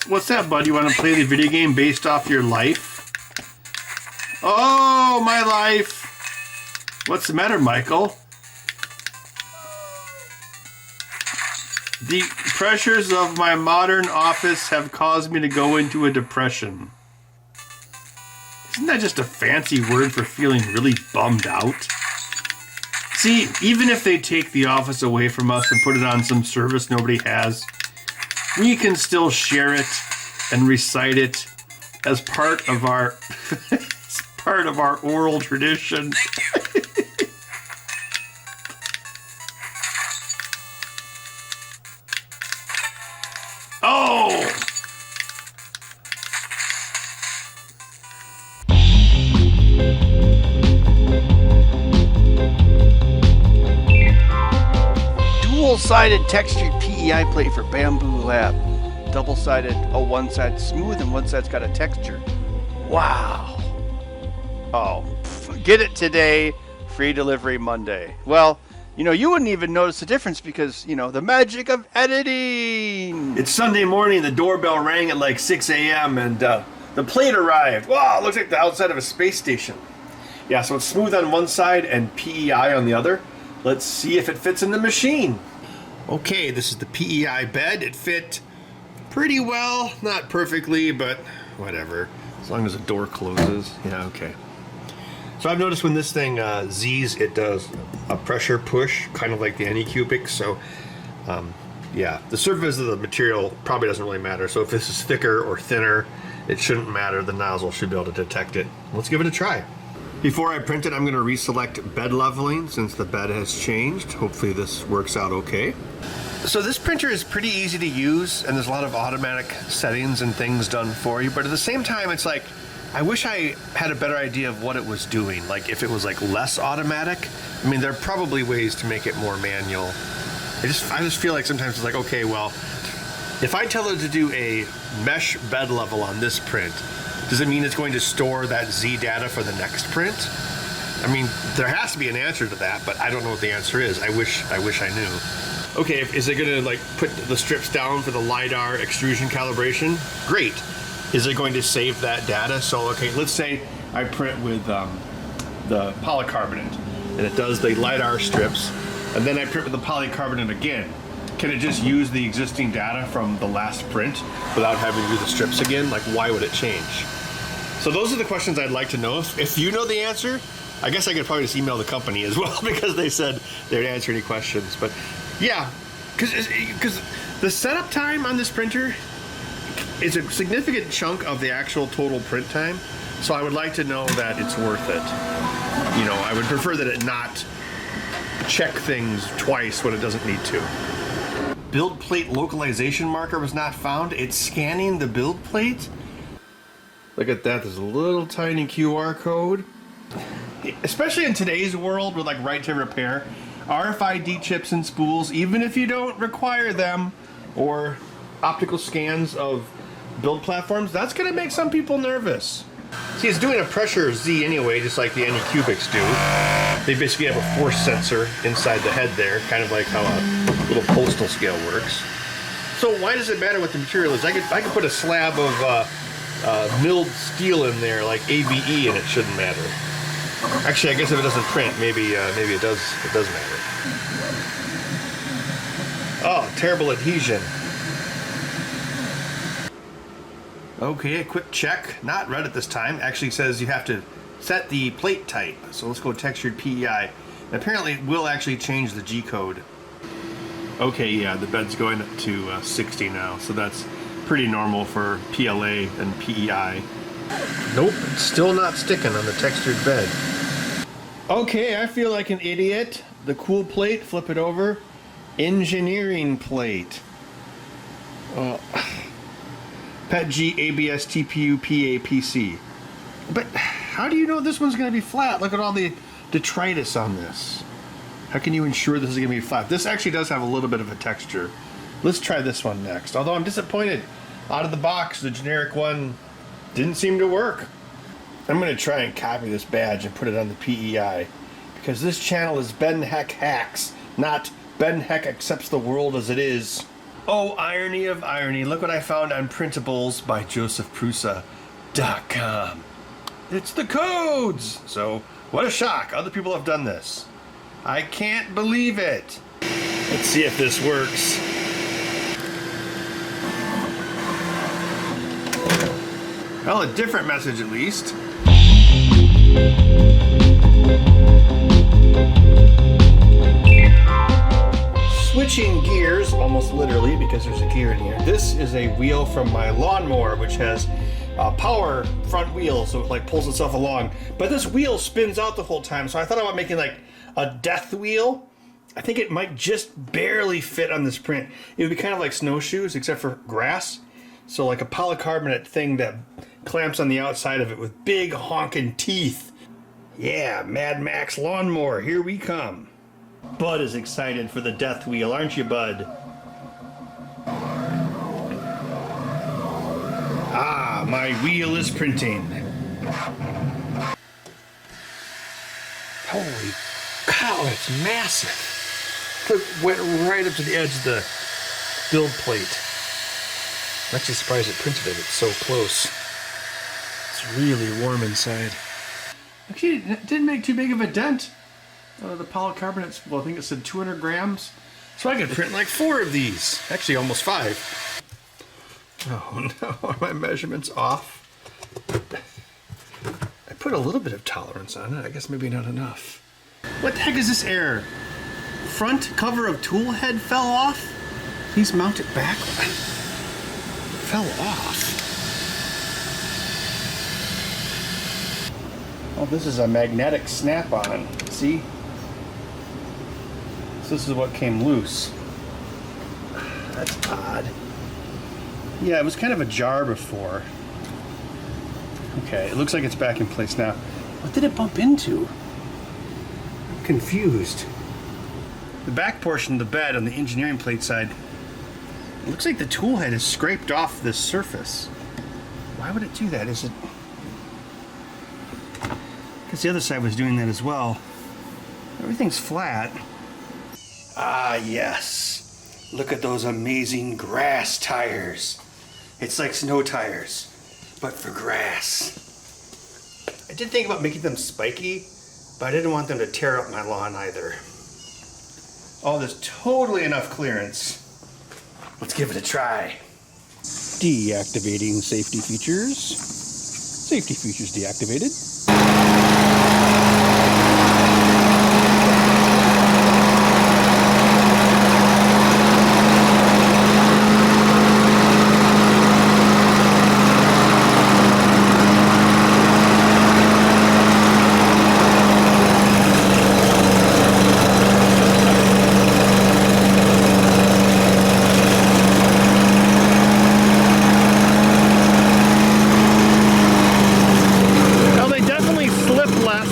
What's that, bud? You want to play the video game based off your life? Oh, my life. What's the matter, Michael? The pressures of my modern office have caused me to go into a depression. Isn't that just a fancy word for feeling really bummed out? See, even if they take the office away from us and put it on some service nobody has, we can still share it and recite it as part of our oral tradition. Oh! Dual-sided textured PEI plate for Bambu Lab. Double-sided, one side's smooth and one side's got a texture. Wow. Oh, get it today, free delivery Monday. Well, you wouldn't even notice the difference because, the magic of editing. It's Sunday morning, the doorbell rang at like 6 a.m. and the plate arrived. Wow, it looks like the outside of a space station. Yeah, so it's smooth on one side and PEI on the other. Let's see if it fits in the machine. Okay, this is the PEI bed. It fit pretty well. Not perfectly, but whatever. As long as the door closes. Yeah, okay. So I've noticed when this thing Z's, it does a pressure push, kind of like the Anycubic. So yeah, the surface of the material probably doesn't really matter. So if this is thicker or thinner, it shouldn't matter. The nozzle should be able to detect it. Let's give it a try. Before I print it, I'm going to reselect bed leveling since the bed has changed. Hopefully this works out okay. So this printer is pretty easy to use, and there's a lot of automatic settings and things done for you, but at the same time, it's like, I wish I had a better idea of what it was doing. Like if it was like less automatic. I mean, there are probably ways to make it more manual. I just feel like sometimes it's like, okay, well, if I tell it to do a mesh bed level on this print, does it mean it's going to store that Z data for the next print? I mean, there has to be an answer to that, but I don't know what the answer is. I wish I knew. Okay, is it gonna like put the strips down for the LiDAR extrusion calibration? Great. Is it going to save that data? So, okay, let's say I print with the polycarbonate, and it does the LiDAR strips, and then I print with the polycarbonate again. Can it just use the existing data from the last print without having to do the strips again? Like, why would it change? So those are the questions I'd like to know. If you know the answer, I guess I could probably just email the company as well because they said they'd answer any questions. But yeah, because the setup time on this printer is a significant chunk of the actual total print time. So I would like to know that it's worth it. You know, I would prefer that it not check things twice when it doesn't need to. Build plate localization marker was not found. It's scanning the build plate. Look at that, there's a little tiny QR code. Especially in today's world with like right to repair, RFID chips and spools, even if you don't require them, or optical scans of build platforms, that's gonna make some people nervous. See, it's doing a pressure Z anyway, just like the Anycubics do. They basically have a force sensor inside the head there, kind of like how a little postal scale works. So why does it matter what the material is? I could put a slab of milled steel in there, like ABE, and it shouldn't matter. Actually, I guess if it doesn't print, maybe it does matter. Oh, terrible adhesion. Okay, a quick check. Not read it this time. Actually says you have to set the plate type. So let's go textured PEI. Apparently it will actually change the G code. Okay, yeah, the bed's going to 60 now, so that's pretty normal for PLA and PEI. Nope, it's still not sticking on the textured bed. Okay, I feel like an idiot. The cool plate, flip it over. Engineering plate. PETG ABS TPU PA PC. But how do you know this one's going to be flat? Look at all the detritus on this. How can you ensure this is going to be flat? This actually does have a little bit of a texture. Let's try this one next. Although I'm disappointed. Out of the box, the generic one didn't seem to work. I'm going to try and copy this badge and put it on the PEI. Because this channel is Ben Heck Hacks, not Ben Heck Accepts the World as It Is. Oh, irony of irony. Look what I found on printables by josephprusa.com. It's the codes! So, what a shock. Other people have done this. I can't believe it. Let's see if this works. Well, a different message at least. Switching gears, almost literally, because there's a gear in here. This is a wheel from my lawnmower, which has a power front wheel, so it like pulls itself along. But this wheel spins out the whole time, so I thought about making like a death wheel. I think it might just barely fit on this print. It would be kind of like snowshoes, except for grass. So like a polycarbonate thing that clamps on the outside of it with big honking teeth. Yeah, Mad Max lawnmower, here we come. Bud is excited for the death wheel, aren't you, Bud? Ah, my wheel is printing. Holy cow, it's massive. Look, went right up to the edge of the build plate. I'm actually surprised it printed it. It's so close. It's really warm inside. Actually, it didn't make too big of a dent. The polycarbonate spool, I think it said 200 grams. So I could print like 4 of these. Actually, almost 5. Oh no, are my measurements off? I put put a little bit of tolerance on it. I guess maybe not enough. What the heck is this error? Front cover of tool head fell off? Please mount it back. Fell off. Oh, this is a magnetic snap-on. See? So this is what came loose. That's odd. Yeah, it was kind of ajar before. Okay, it looks like it's back in place now. What did it bump into? I'm confused. The back portion of the bed on the engineering plate side, it looks like the tool head is scraped off this surface. Why would it do that? Is it... Because the other side was doing that as well. Everything's flat. Ah, yes. Look at those amazing grass tires. It's like snow tires, but for grass. I did think about making them spiky, but I didn't want them to tear up my lawn either. Oh, there's totally enough clearance. Let's give it a try. Deactivating safety features. Safety features deactivated.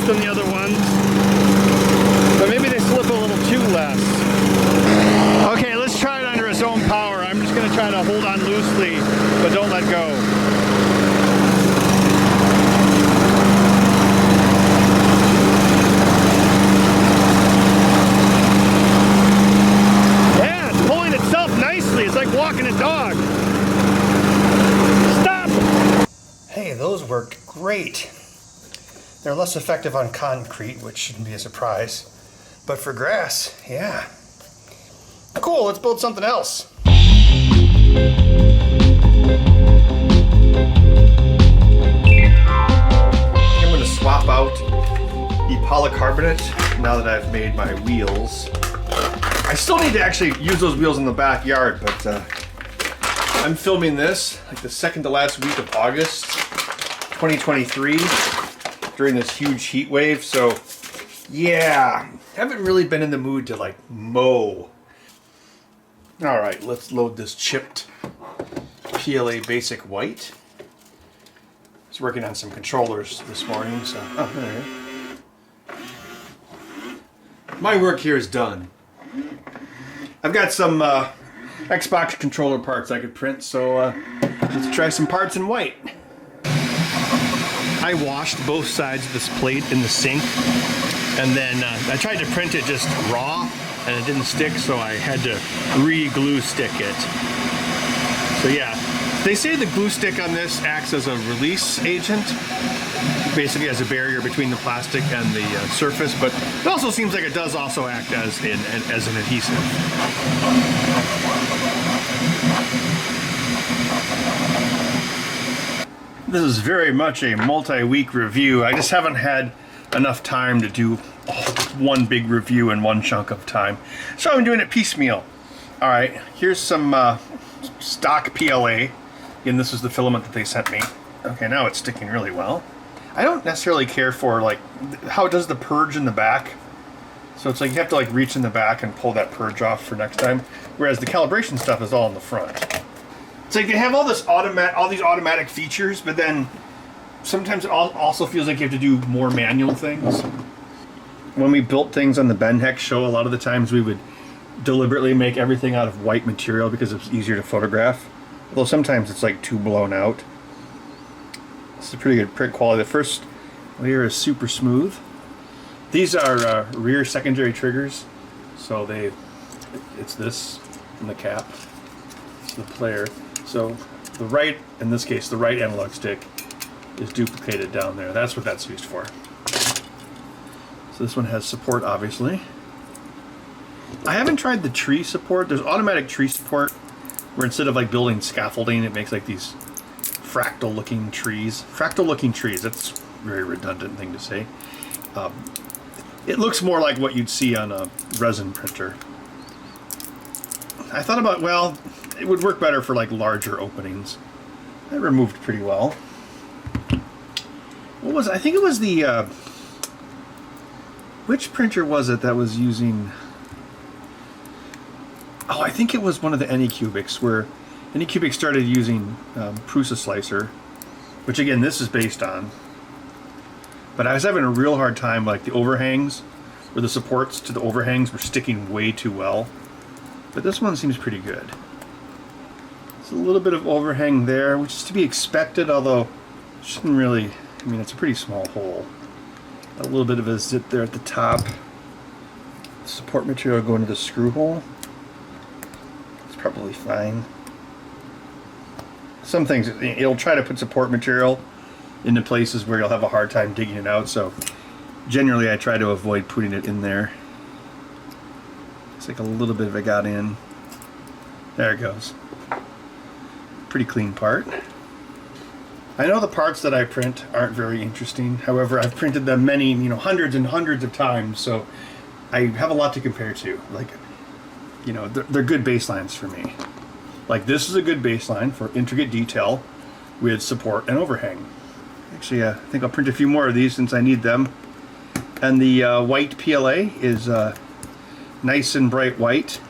Than the other ones, but maybe they slip a little too less. Okay, let's try it under its own power. I'm just going to try to hold on loosely, but don't let go. Yeah, it's pulling itself nicely. It's like walking a dog. Stop! Hey, those worked great. They're less effective on concrete, which shouldn't be a surprise. But for grass, yeah. Cool, let's build something else. I'm going to swap out the polycarbonate now that I've made my wheels. I still need to actually use those wheels in the backyard, but I'm filming this like the second to last week of August 2023. During this huge heat wave, so yeah, haven't really been in the mood to like mow. All right, let's load this chipped PLA Basic White. I was working on some controllers this morning, so there you go. My work here is done. I've got some Xbox controller parts I could print, so let's try some parts in white. I washed both sides of this plate in the sink, and then I tried to print it just raw, and it didn't stick, so I had to re-glue stick it. So yeah, they say the glue stick on this acts as a release agent, basically as a barrier between the plastic and the surface, but it also seems like it does also act as an adhesive. This is very much a multi-week review. I just haven't had enough time to do one big review in one chunk of time. So I'm doing it piecemeal. All right, here's some stock PLA. Again, this is the filament that they sent me. Okay, now it's sticking really well. I don't necessarily care for like how it does the purge in the back. So it's like you have to like reach in the back and pull that purge off for next time. Whereas the calibration stuff is all in the front. It's like they have all these automatic features, but then sometimes it also feels like you have to do more manual things. When we built things on the Ben Heck show, a lot of the times we would deliberately make everything out of white material because it's easier to photograph. Although sometimes it's like too blown out. This is pretty good print quality. The first layer is super smooth. These are rear secondary triggers, so it's this in the cap. It's the player. So the right, in this case, the right analog stick is duplicated down there. That's what that's used for. So this one has support, obviously. I haven't tried the tree support. There's automatic tree support where instead of like building scaffolding, it makes like these fractal looking trees. Fractal looking trees, that's very redundant thing to say. It looks more like what you'd see on a resin printer. I thought about, well, it would work better for like larger openings. That removed pretty well. What was, I think it was the, which printer was it that was using, oh, I think it was one of the Anycubics, where Anycubic started using Prusa Slicer, which again, this is based on. But I was having a real hard time, like the overhangs, or the supports to the overhangs were sticking way too well. But this one seems pretty good. There's a little bit of overhang there, which is to be expected, although it shouldn't really, I mean, it's a pretty small hole. A little bit of a zip there at the top. Support material going to the screw hole. It's probably fine. Some things, it'll try to put support material into places where you'll have a hard time digging it out, so generally I try to avoid putting it in there. It's like a little bit of it got in. There it goes. Pretty clean part. I know the parts that I print aren't very interesting. However, I've printed them many, hundreds and hundreds of times, so I have a lot to compare to. Like, they're good baselines for me. Like, this is a good baseline for intricate detail with support and overhang. Actually, I think I'll print a few more of these since I need them. And the white PLA is nice and bright white.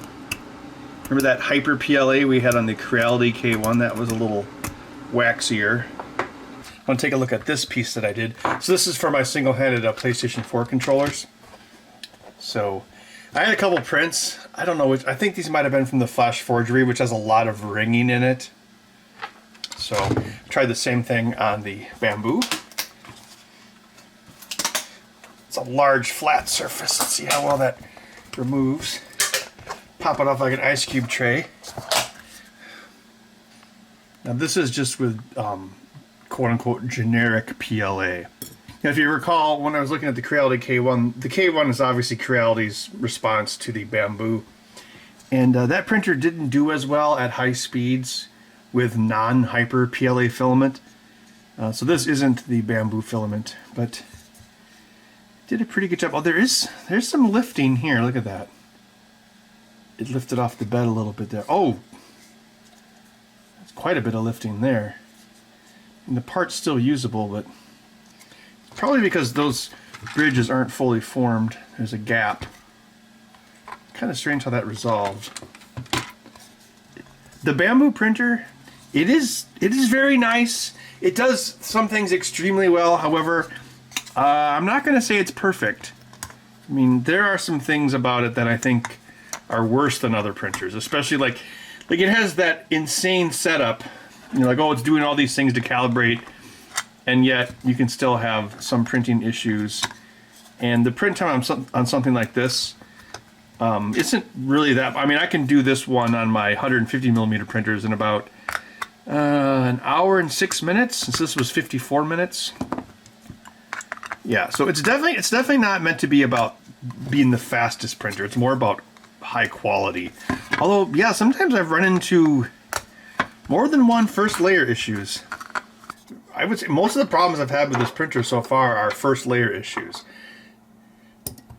Remember that hyper PLA we had on the Creality K1? That was a little waxier. I want to take a look at this piece that I did. So this is for my single-handed PlayStation 4 controllers. So I had a couple prints. I don't know which. I think these might have been from the Flash Forgery, which has a lot of ringing in it. So I tried the same thing on the Bambu. It's a large flat surface. Let's see how well that removes. Pop it off like an ice cube tray. Now this is just with quote-unquote generic PLA. Now, if you recall, when I was looking at the Creality K1, the K1 is obviously Creality's response to the Bambu. And that printer didn't do as well at high speeds with non-hyper PLA filament. So this isn't the Bambu filament, but did a pretty good job. Oh, there's some lifting here. Look at that. It lifted off the bed a little bit there. Oh, that's quite a bit of lifting there. And the part's still usable, but probably because those bridges aren't fully formed. There's a gap. Kind of strange how that resolved. The Bambu printer, it is very nice. It does some things extremely well. However, I'm not going to say it's perfect. I mean, there are some things about it that I think are worse than other printers, especially like it has that insane setup. Like, oh, it's doing all these things to calibrate, and yet you can still have some printing issues. And the print time on something like this isn't really that. I mean, I can do this one on my 150 millimeter printers in about an hour and 6 minutes, since this was 54 minutes. Yeah, so it's definitely not meant to be about being the fastest printer. It's more about high quality. Although, yeah, sometimes I've run into more than one first layer issues. I would say most of the problems I've had with this printer so far are first layer issues.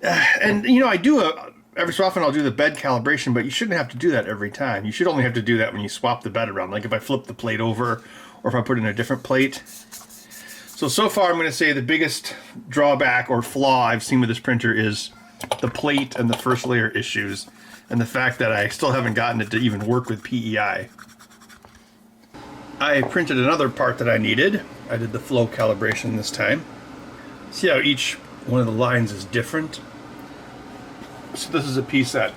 And I do every so often I'll do the bed calibration, but you shouldn't have to do that every time. You should only have to do that when you swap the bed around, like if I flip the plate over or if I put in a different plate. So far I'm going to say the biggest drawback or flaw I've seen with this printer is the plate and the first layer issues, and the fact that I still haven't gotten it to even work with PEI. I printed another part that I needed. I did the flow calibration this time. See how each one of the lines is different? So this is a piece that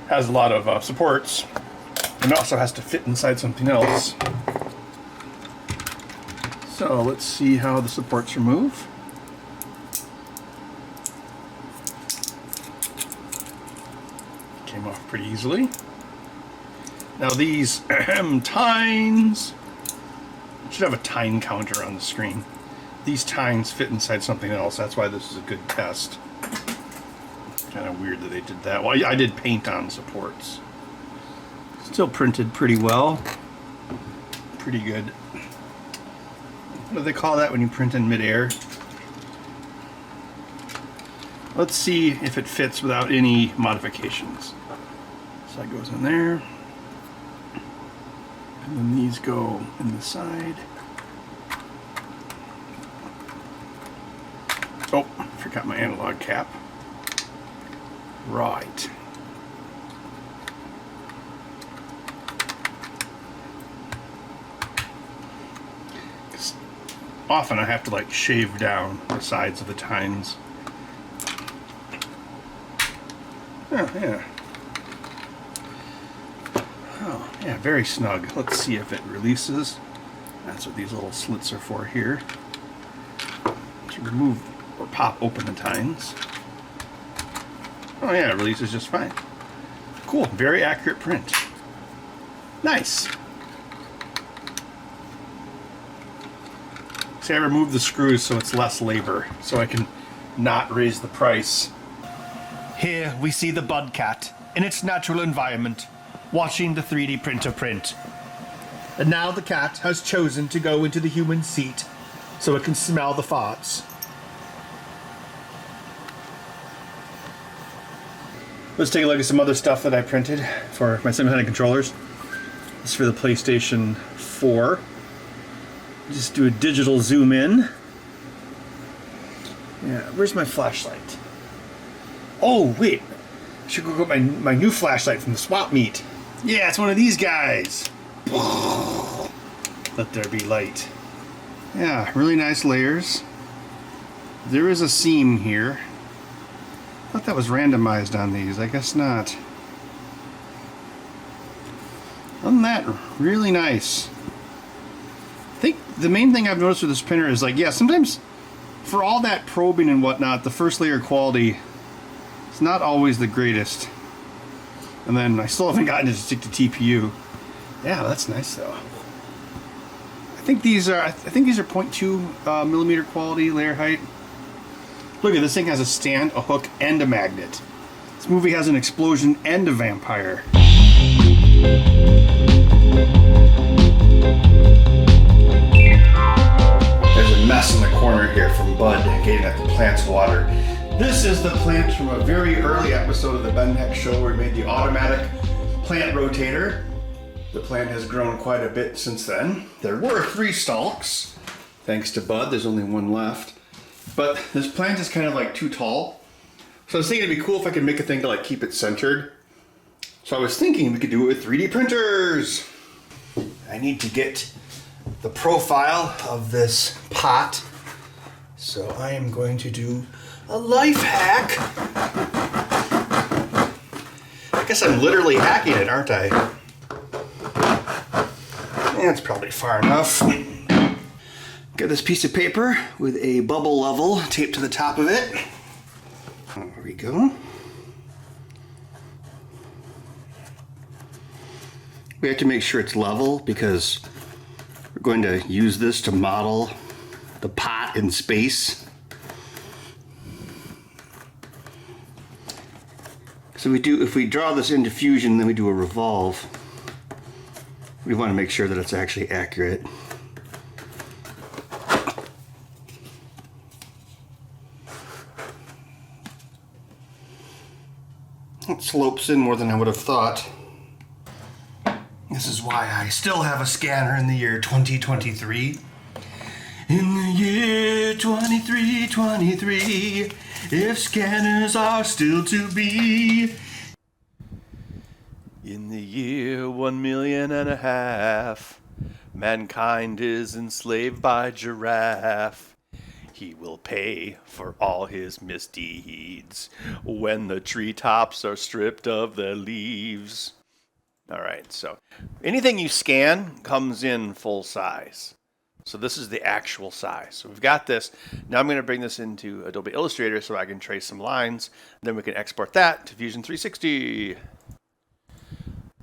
has a lot of supports, and also has to fit inside something else. So let's see how the supports remove. Came off pretty easily. Now these tines, should have a tine counter on the screen. These tines fit inside something else. That's why this is a good test. Kind of weird that they did that. Well, I did paint on supports. Still printed pretty well. Pretty good. What do they call that when you print in midair? Let's see if it fits without any modifications. So that goes in there. And then these go in the side. Oh, forgot my analog cap. Right. Often I have to like shave down the sides of the tines. Oh, yeah. Oh, yeah, very snug. Let's see if it releases. That's what these little slits are for here. To remove or pop open the tines. Oh yeah, it releases just fine. Cool, very accurate print. Nice. See, I removed the screws so it's less labor, so I can not raise the price. Here we see the bud cat in its natural environment, watching the 3D printer print. And now the cat has chosen to go into the human seat so it can smell the farts. Let's take a look at some other stuff that I printed for my simultaneous controllers. This is for the PlayStation 4. Just do a digital zoom in. Yeah, where's my flashlight? Oh, wait. I should go get my new flashlight from the swap meet. Yeah, it's one of these guys. Let there be light. Yeah, really nice layers. There is a seam here. I thought that was randomized on these. I guess not. Other than that, really nice. I think the main thing I've noticed with this printer is like, yeah, sometimes for all that probing and whatnot, the first layer quality is not always the greatest. And then I still haven't gotten it to stick to TPU. Yeah, that's nice though. I think these are 0.2 millimeter quality layer height. Look at this thing has a stand, a hook, and a magnet. This movie has an explosion and a vampire. There's a mess in the corner here from Bud getting at the plant's water. This is the plant from a very early episode of the Ben Heck Show where we made the automatic plant rotator. The plant has grown quite a bit since then. There were 3 stalks. Thanks to Bud, there's only 1 left. But this plant is kind of like too tall. So I was thinking it'd be cool if I could make a thing to like keep it centered. So I was thinking we could do it with 3D printers. I need to get the profile of this pot. So I am going to do a life hack. I guess I'm literally hacking it, aren't I? That's probably far enough. Got this piece of paper with a bubble level taped to the top of it. There we go. We have to make sure it's level because we're going to use this to model the pot in space. So if we draw this into Fusion, then we do a revolve. We want to make sure that it's actually accurate. It slopes in more than I would have thought. This is why I still have a scanner in the year 2023. In the year 2323, if scanners are still to be. In the year 1.5 million, mankind is enslaved by giraffe. He will pay for all his misdeeds when the treetops are stripped of their leaves. All right, so anything you scan comes in full size. So this is the actual size. So we've got this. Now I'm going to bring this into Adobe Illustrator so I can trace some lines. Then we can export that to Fusion 360.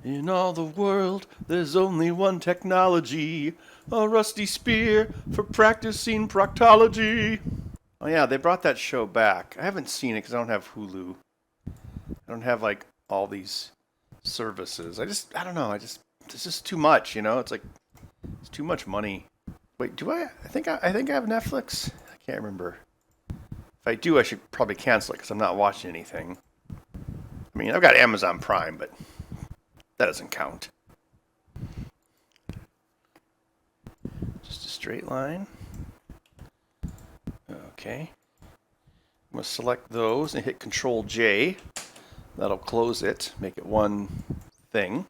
In all the world, there's only one technology. A rusty spear for practicing proctology. Oh yeah, they brought that show back. I haven't seen it because I don't have Hulu. I don't have like all these services. I don't know. It's just too much, you know? It's too much money. Wait, do I think I have Netflix? I can't remember. If I do, I should probably cancel it because I'm not watching anything. I mean, I've got Amazon Prime, but that doesn't count. Just a straight line. Okay. I'm going to select those and hit Control J. That'll close it, make it one thing.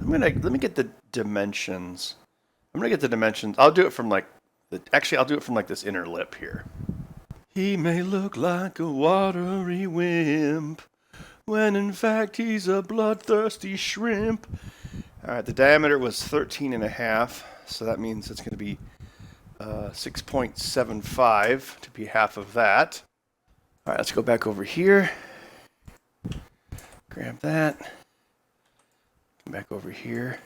Let me get the dimensions. I'm going to get the dimensions. I'll do it from like I'll do it from like this inner lip here. He may look like a watery wimp, when in fact he's a bloodthirsty shrimp. All right, the diameter was 13.5, so that means it's going to be 6.75 to be half of that. All right, let's go back over here. Grab that. Come back over here.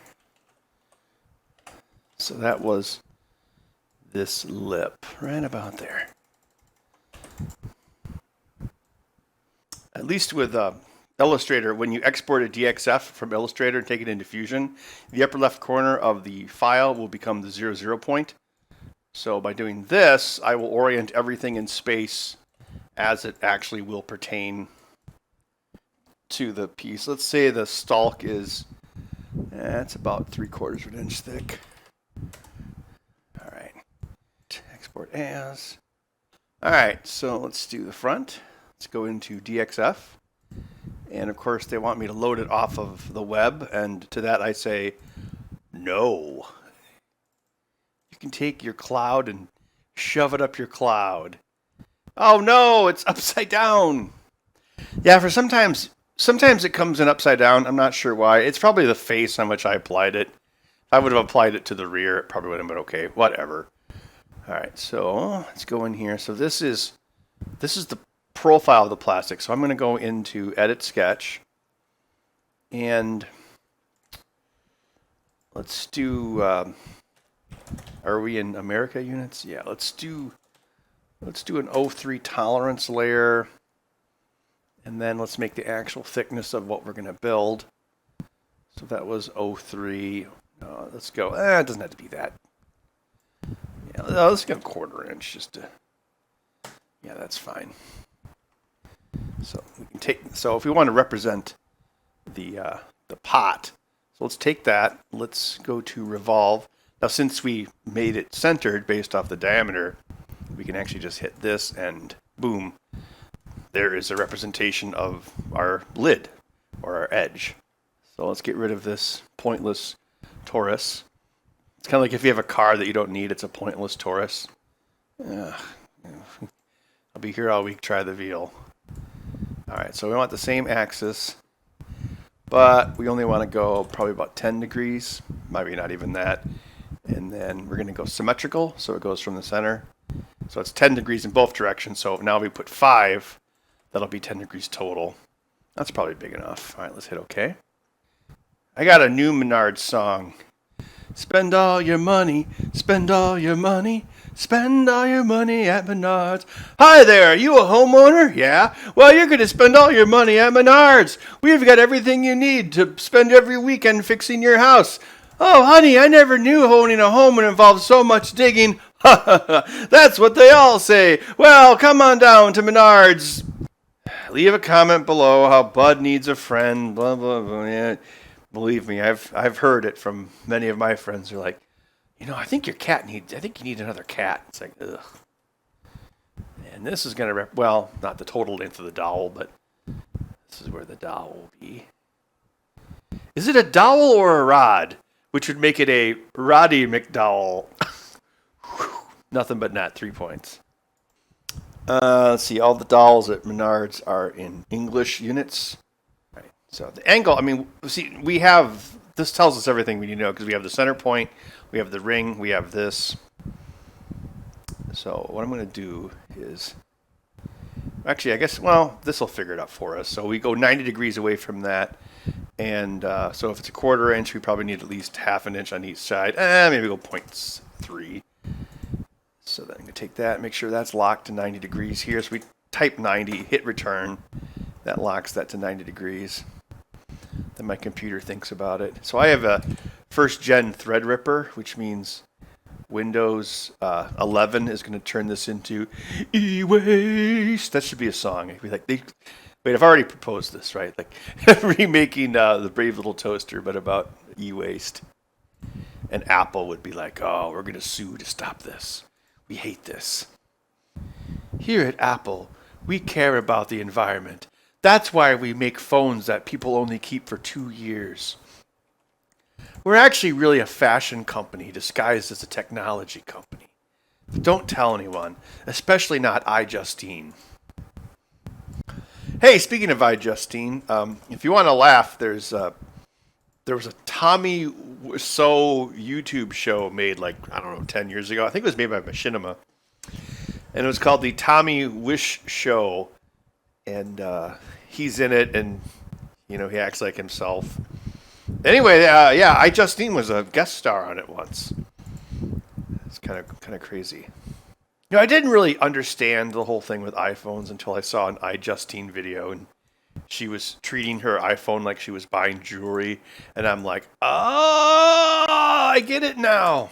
So that was this lip, right about there. At least with Illustrator, when you export a DXF from Illustrator and take it into Fusion, the upper left corner of the file will become the 0, point. So by doing this, I will orient everything in space as it actually will pertain to the piece. Let's say the stalk is, it's about 3/4 of an inch thick. All right, export as. All right, so let's do the front. Let's go into DXF. And of course, they want me to load it off of the web. And to that, I say, no. You can take your cloud and shove it up your cloud. Oh no, it's upside down. Yeah, for sometimes it comes in upside down. I'm not sure why. It's probably the face on which I applied it. If I would have applied it to the rear, it probably would have been okay. Whatever. All right, so let's go in here. So this is the profile of the plastic. So I'm going to go into Edit Sketch, and let's do. Are we in America units? Yeah, let's do an 03 tolerance layer, and then let's make the actual thickness of what we're going to build. So that was 03. Let's go. It doesn't have to be that. Yeah, let's go 1/4 inch just to. Yeah, that's fine. So we can take. So if we want to represent the pot, so let's take that. Let's go to revolve. Now, since we made it centered based off the diameter, we can actually just hit this and boom, there is a representation of our lid or our edge. So let's get rid of this pointless torus. It's kind of like if you have a car that you don't need, it's a pointless torus. I'll be here all week, try the veal. All right, so we want the same axis, but we only want to go probably about 10 degrees, maybe not even that. And then we're going to go symmetrical, so it goes from the center. So it's 10 degrees in both directions. So now we put 5, that'll be 10 degrees total. That's probably big enough. All right, let's hit OK. I got a new Menards song. Spend all your money, spend all your money, spend all your money at Menards. Hi there, are you a homeowner? Yeah? Well, you're going to spend all your money at Menards. We've got everything you need to spend every weekend fixing your house. Oh, honey, I never knew owning a home would involve so much digging. That's what they all say. Well, come on down to Menards. Leave a comment below how Bud needs a friend. Blah, blah, blah. Yeah. Believe me, I've heard it from many of my friends. They're like, I think you need another cat. It's like, ugh. And this is going to, well, not the total length of the dowel, but this is where the dowel will be. Is it a dowel or a rod? Which would make it a Roddy McDowell. Nothing but net, 3 points. Let's see, all the dowels at Menards are in English units. Right. So the angle, see, this tells us everything we need to know because we have the center point, we have the ring, we have this. So what I'm going to do is, actually, I guess, this will figure it out for us. So we go 90 degrees away from that. And so if it's a 1/4 inch, we probably need at least 1/2 inch on each side. Maybe go 0.3. So then I'm going to take that, make sure that's locked to 90 degrees here. So we type 90, hit return. That locks that to 90 degrees. Then my computer thinks about it. So I have a 1st gen Threadripper, which means Windows 11 is going to turn this into e-waste. That should be a song. It'd be like, wait, I've already proposed this, right? Like remaking the Brave Little Toaster, but about e-waste. And Apple would be like, oh, we're going to sue to stop this. We hate this. Here at Apple, we care about the environment. That's why we make phones that people only keep for 2 years. We're actually really a fashion company disguised as a technology company. Don't tell anyone, especially not iJustine. Hey, speaking of iJustine, if you want to laugh, there was a Tommy Wiseau YouTube show made like, I don't know, 10 years ago. I think it was made by Machinima. And it was called the Tommy Wish Show. And he's in it, and, he acts like himself. Anyway, iJustine was a guest star on it once. It's kind of crazy. I didn't really understand the whole thing with iPhones until I saw an iJustine video, and she was treating her iPhone like she was buying jewelry, and I'm like, oh, I get it now.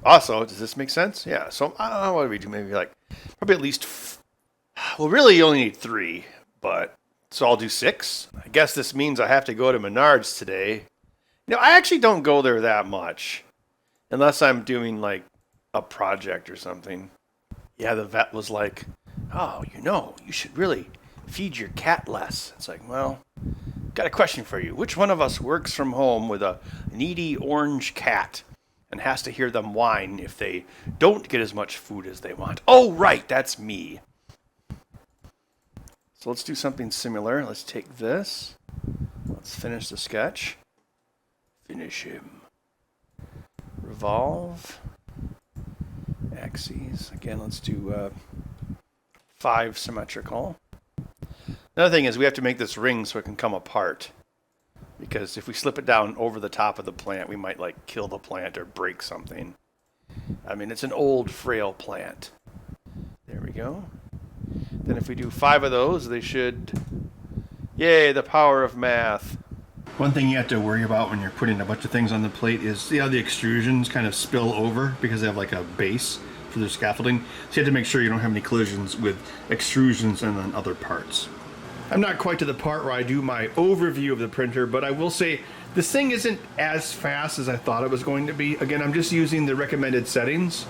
Also, does this make sense? Yeah, so I don't know, what do we do? Maybe probably at least, really you only need 3, but so I'll do 6. I guess this means I have to go to Menards today. I actually don't go there that much, unless I'm doing like a project or something. Yeah, the vet was like, oh, you should really feed your cat less. It's like, well, got a question for you. Which one of us works from home with a needy orange cat and has to hear them whine if they don't get as much food as they want? Oh, right, that's me. So let's do something similar. Let's take this. Let's finish the sketch. Finish him. Revolve. Axes. Again, let's do 5 symmetrical. Another thing is we have to make this ring so it can come apart. Because if we slip it down over the top of the plant, we might kill the plant or break something. I mean, it's an old, frail plant. There we go. Then if we do 5 of those, they should... Yay, the power of math. One thing you have to worry about when you're putting a bunch of things on the plate is see how the extrusions kind of spill over because they have like a base for their scaffolding. So you have to make sure you don't have any collisions with extrusions and then other parts. I'm not quite to the part where I do my overview of the printer, but I will say this thing isn't as fast as I thought it was going to be. Again, I'm just using the recommended settings.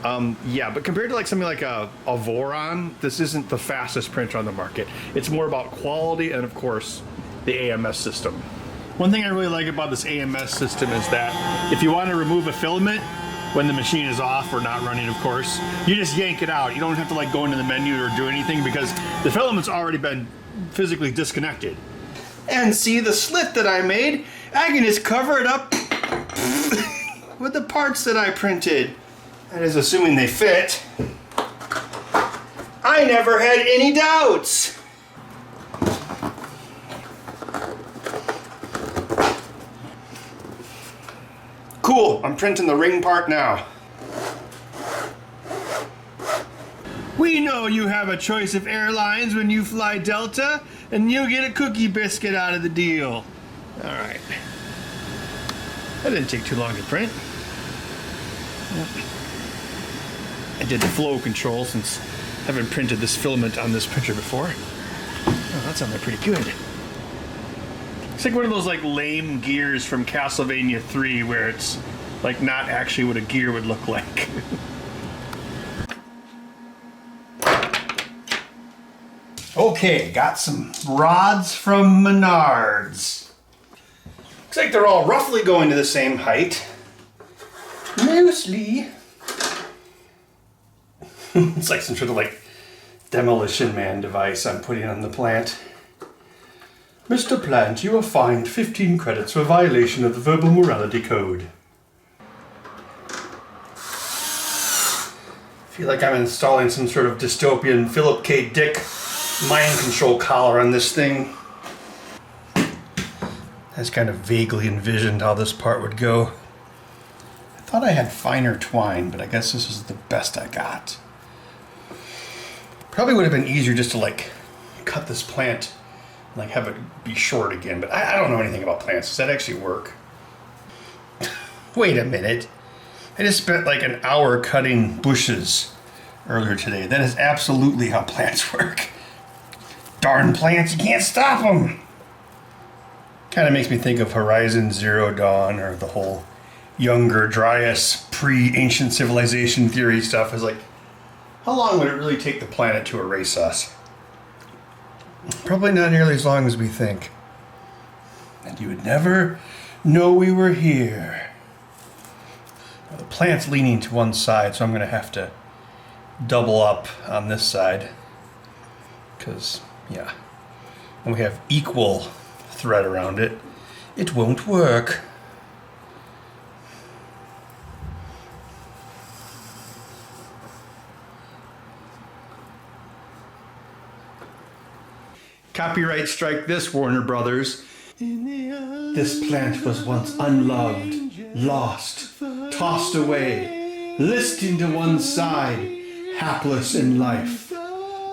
But compared to something like a Voron, this isn't the fastest printer on the market. It's more about quality and, of course, the AMS system. One thing I really like about this AMS system is that if you want to remove a filament when the machine is off or not running, of course, you just yank it out. You don't have to go into the menu or do anything because the filament's already been physically disconnected. And see the slit that I made? I can just cover it up with the parts that I printed. That is assuming they fit. I never had any doubts. Cool, I'm printing the ring part now. We know you have a choice of airlines when you fly Delta, and you'll get a cookie biscuit out of the deal. All right. That didn't take too long to print. I did the flow control since I haven't printed this filament on this printer before. Oh, that sounded pretty good. It's like one of those lame gears from Castlevania 3 where it's not actually what a gear would look like. Okay, got some rods from Menards. Looks like they're all roughly going to the same height. Mostly. It's like some sort of demolition man device I'm putting on the plant. Mr. Plant, you are fined 15 credits for violation of the verbal morality code. I feel like I'm installing some sort of dystopian Philip K. Dick mind control collar on this thing. I just kind of vaguely envisioned how this part would go. I thought I had finer twine, but I guess this is the best I got. Probably would have been easier just to cut this plant and have it be short again, but I don't know anything about plants. Does that actually work? Wait a minute. I just spent like an hour cutting bushes earlier today. That is absolutely how plants work. Darn plants, you can't stop them. Kind of makes me think of Horizon Zero Dawn or the whole Younger Dryas pre-ancient civilization theory stuff. Is like, how long would it really take the planet to erase us? Probably not nearly as long as we think. And you would never know we were here. The plant's leaning to one side, so I'm going to have to double up on this side. Because, yeah, when we have equal thread around it, it won't work. Copyright strike this, Warner Brothers. This plant was once unloved, lost, tossed away, listing to one side, hapless in life.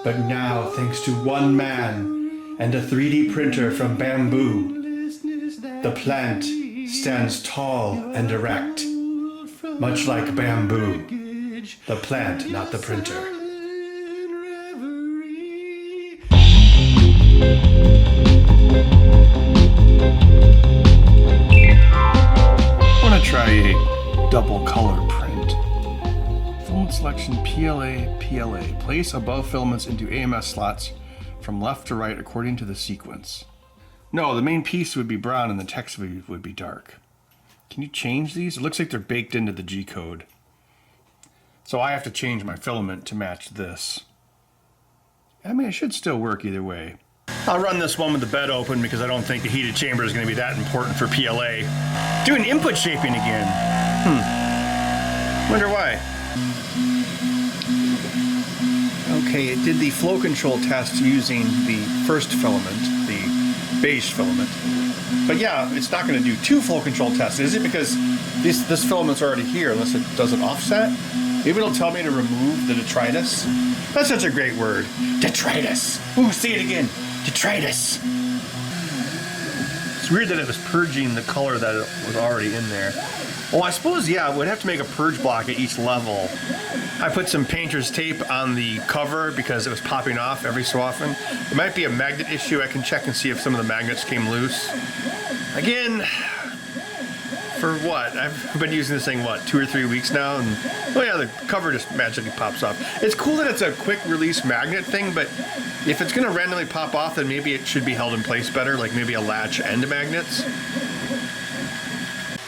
But now, thanks to one man and a 3D printer from Bambu, the plant stands tall and erect, much like bamboo. The plant, not the printer. Try a double color print. Filament selection PLA. Place above filaments into AMS slots from left to right according to the sequence. No, the main piece would be brown and the text would be dark. Can you change these? It looks like they're baked into the G code. So I have to change my filament to match this. I mean, it should still work either way. I'll run this one with the bed open because I don't think the heated chamber is going to be that important for PLA. Doing input shaping again. Wonder why. Okay, it did the flow control test using the first filament, the beige filament. But yeah, it's not going to do two flow control tests, is it? Because this filament's already here, unless it does an offset. Maybe it'll tell me to remove the detritus. That's such a great word. Detritus. Ooh, say it again. Detritus. It's weird that it was purging the color that it was already in there. Well, I suppose, yeah, we'd have to make a purge block at each level. I put some painter's tape on the cover because it was popping off every so often. It might be a magnet issue. I can check and see if some of the magnets came loose. Again, for what? I've been using this thing, 2 or 3 weeks now, and oh yeah, the cover just magically pops off. It's cool that it's a quick release magnet thing, but if it's gonna randomly pop off, then maybe it should be held in place better, like maybe a latch and magnets.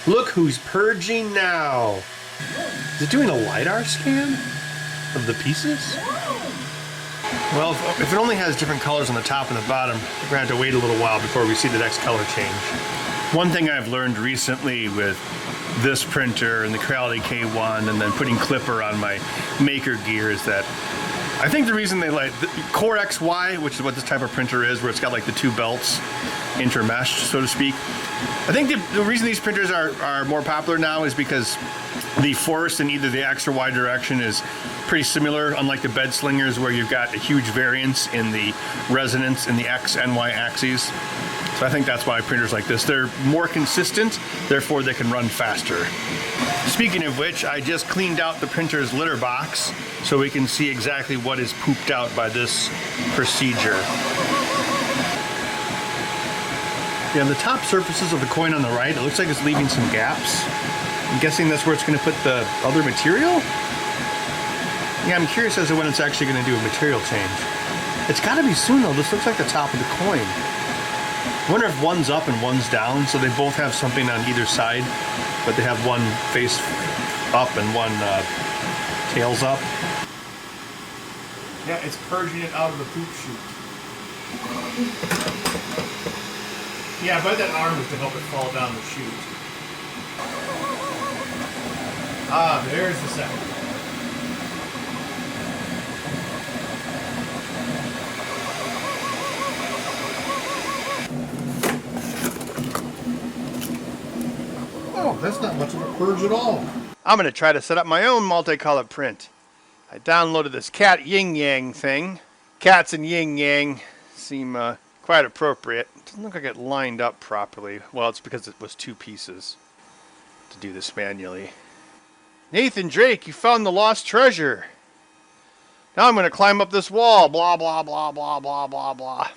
Look who's purging now. Is it doing a LiDAR scan of the pieces? Well, if it only has different colors on the top and the bottom, we're gonna have to wait a little while before we see the next color change. One thing I've learned recently with this printer and the Creality K1 and then putting Clipper on my Maker gear is that I think the reason they like the Core XY, which is what this type of printer is, where it's got like the two belts intermeshed, so to speak. I think the reason these printers are more popular now is because the force in either the X or Y direction is pretty similar, unlike the bed slingers where you've got a huge variance in the resonance in the X and Y axes. So I think that's why printers like this, they're more consistent, therefore they can run faster. Speaking of which, I just cleaned out the printer's litter box so we can see exactly what is pooped out by this procedure. Yeah, the top surfaces of the coin on the right, it looks like it's leaving some gaps. I'm guessing that's where it's going to put the other material? Yeah, I'm curious as to when it's actually going to do a material change. It's got to be soon though, this looks like the top of the coin. I wonder if one's up and one's down, so they both have something on either side, but they have one face up and one tails up. Yeah, it's purging it out of the poop chute. Yeah, I bet that arm was to help it fall down the chute. Ah, there's the second. Oh, that's not much of a purge at all. I'm going to try to set up my own multicolored print. I downloaded this cat yin yang thing. Cats and yin yang seem quite appropriate. It doesn't look like it lined up properly. Well, it's because it was two pieces to do this manually. Nathan Drake, you found the lost treasure. Now I'm going to climb up this wall. Blah, blah, blah, blah, blah, blah, blah.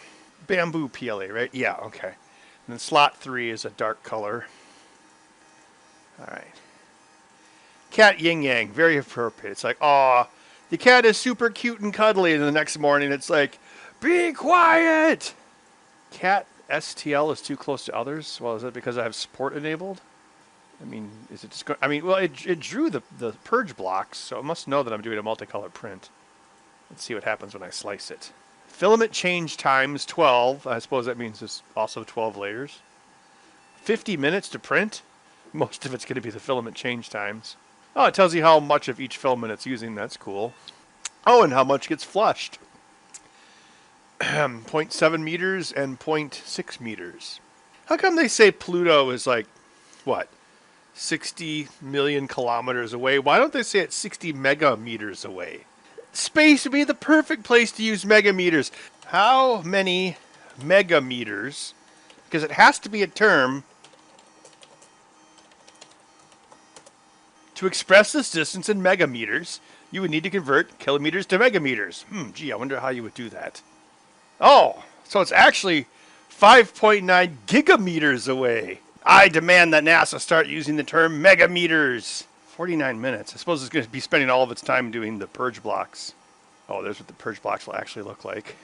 Bamboo PLA, right? Yeah, okay. And then slot 3 is a dark color. All right. Cat yin yang, very appropriate. It's like, aw, the cat is super cute and cuddly. And the next morning it's like, be quiet. Cat STL is too close to others. Well, is that because I have support enabled? I mean, is it just I mean, well, it drew the purge blocks, so it must know that I'm doing a multicolor print. Let's see what happens when I slice it. Filament change times 12. I suppose that means it's also 12 layers. 50 minutes to print. Most of it's going to be the filament change times. Oh, it tells you how much of each filament it's using. That's cool. Oh, and how much gets flushed. 0.7 meters and 0.6 meters. How come they say Pluto is like, what, 60 million kilometers away? Why don't they say it's 60 megameters away? Space would be the perfect place to use megameters. How many megameters? Because it has to be a term to express this distance in megameters. You would need to convert kilometers to megameters. Gee, I wonder how you would do that. Oh, so it's actually 5.9 gigameters away. I demand that NASA start using the term megameters. 49 minutes. I suppose it's going to be spending all of its time doing the purge blocks. Oh, there's what the purge blocks will actually look like.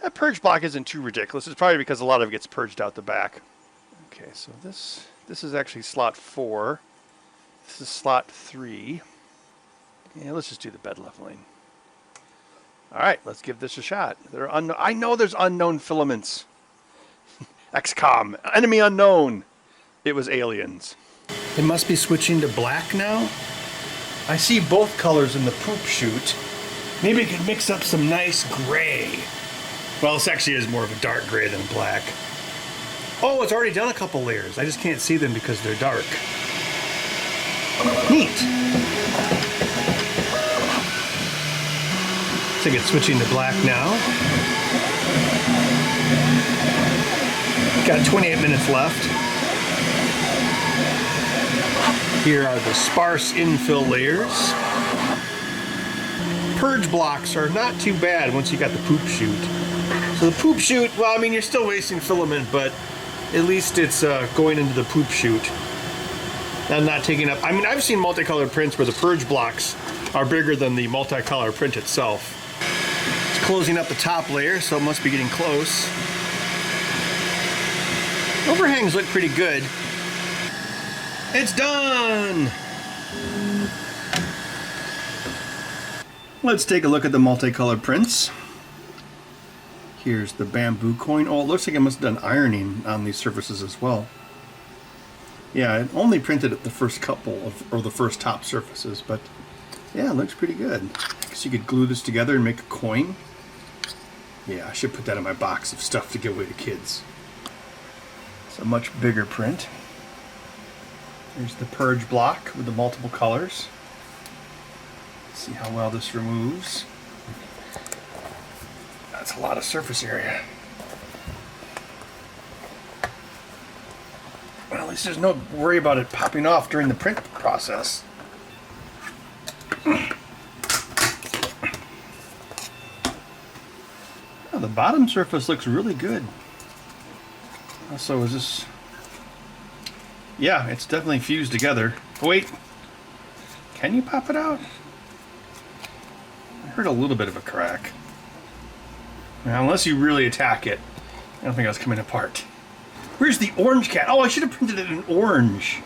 That purge block isn't too ridiculous. It's probably because a lot of it gets purged out the back. Okay, so this is actually slot 4. This is slot 3. Yeah, let's just do the bed leveling. All right, let's give this a shot. I know there's unknown filaments. XCOM, enemy unknown. It was aliens. It must be switching to black now. I see both colors in the poop chute. Maybe it could mix up some nice gray. Well, this actually is more of a dark gray than black. Oh, it's already done a couple layers. I just can't see them because they're dark. Neat. I think it's switching to black now. Got 28 minutes left. Here are the sparse infill layers. Purge blocks are not too bad once you got the poop chute. So the poop chute, well, I mean, you're still wasting filament, but at least it's going into the poop chute and not taking up. I mean, I've seen multicolored prints where the purge blocks are bigger than the multicolor print itself. It's closing up the top layer, so it must be getting close. Overhangs look pretty good. It's done! Let's take a look at the multicolored prints. Here's the Bambu coin. Oh, it looks like it must have done ironing on these surfaces as well. Yeah, it only printed at the first couple or the first top surfaces, but yeah, it looks pretty good. I guess you could glue this together and make a coin. Yeah, I should put that in my box of stuff to give away to kids. It's a much bigger print. There's the purge block with the multiple colors. Let's see how well this removes. That's a lot of surface area. Well, at least there's no worry about it popping off during the print process. Oh, the bottom surface looks really good. So is this... Yeah, it's definitely fused together. Oh, wait, can you pop it out? I heard a little bit of a crack. Now, unless you really attack it, I don't think that's coming apart. Where's the orange cat? Oh, I should have printed it in orange.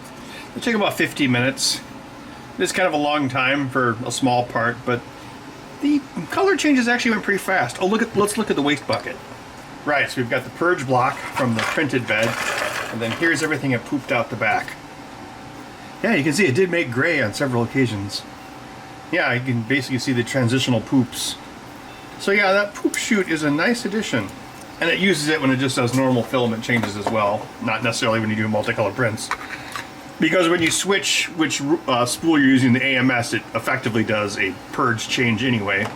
It'll take about 15 minutes. It's kind of a long time for a small part, but the color changes actually went pretty fast. Oh, let's look at the waste bucket. Right, so we've got the purge block from the printed bed, and then here's everything it pooped out the back. Yeah, you can see it did make gray on several occasions. Yeah, you can basically see the transitional poops. So yeah, that poop chute is a nice addition. And it uses it when it just does normal filament changes as well, not necessarily when you do multicolor prints. Because when you switch which spool you're using, the AMS, it effectively does a purge change anyway.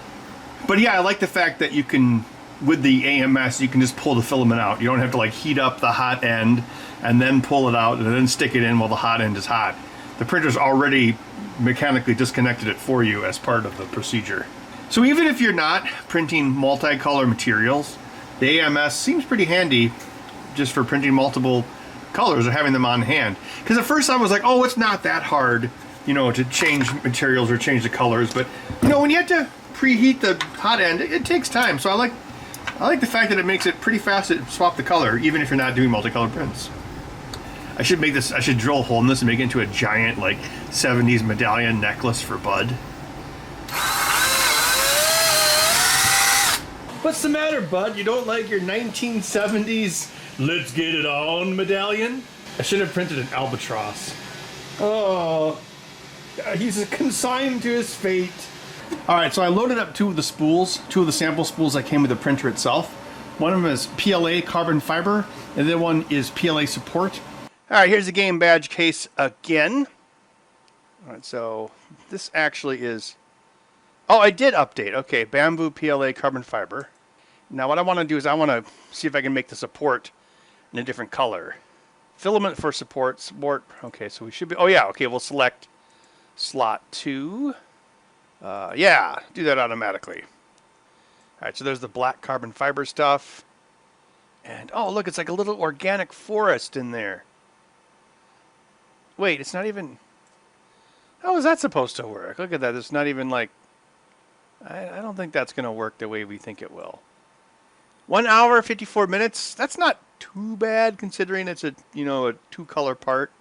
But yeah, I like the fact that you can, with the AMS, you can just pull the filament out. You don't have to like heat up the hot end and then pull it out and then stick it in while the hot end is hot. the printer's already mechanically disconnected it for you as part of the procedure. So even if you're not printing multicolor materials, the AMS seems pretty handy just for printing multiple colors or having them on hand. Because at first I was like, oh, it's not that hard, you know, to change materials or change the colors. But, you know, when you have to preheat the hot end, it takes time. So I like the fact that it makes it pretty fast to swap the color, even if you're not doing multicolor prints. I should drill a hole in this and make it into a giant, like, 70s medallion necklace for Bud. What's the matter, Bud? You don't like your 1970s let's get it on medallion? I should have printed an albatross. Oh, he's consigned to his fate. All right, so I loaded up two of the sample spools that came with the printer itself. One of them is PLA carbon fiber, and the other one is PLA support. All right, here's the game badge case again. All right, so this actually is... Oh, I did update. Okay, Bambu PLA carbon fiber. Now what I want to do is I want to see if I can make the support in a different color. Filament for support. Okay, so we should be... Oh, yeah, okay, we'll select slot 2. Yeah, do that automatically. All right, so there's the black carbon fiber stuff. And, oh, look, it's like a little organic forest in there. Wait, it's not even... How is that supposed to work? Look at that. It's not even like... I don't think that's going to work the way we think it will. 1 hour, 54 minutes. That's not too bad considering it's a, you know, a 2-color part.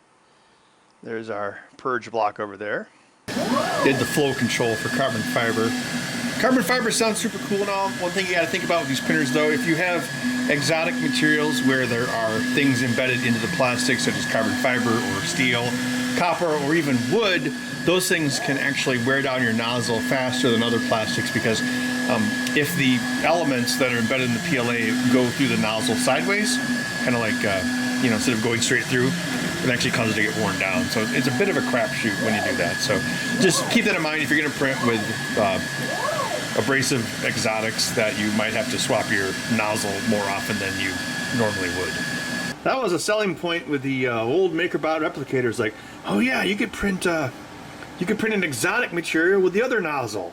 There's our purge block over there. Did the flow control for carbon fiber. Carbon fiber sounds super cool and all. One thing you got to think about with these printers, though, if you have exotic materials where there are things embedded into the plastic, such as carbon fiber or steel, copper, or even wood, those things can actually wear down your nozzle faster than other plastics because if the elements that are embedded in the PLA go through the nozzle sideways, kind of like, you know, instead of going straight through, it actually causes it to get worn down. So it's a bit of a crapshoot when you do that. So just keep that in mind if you're going to print with abrasive exotics, that you might have to swap your nozzle more often than you normally would. That was a selling point with the old MakerBot replicators. Like, oh yeah, you could print an exotic material with the other nozzle.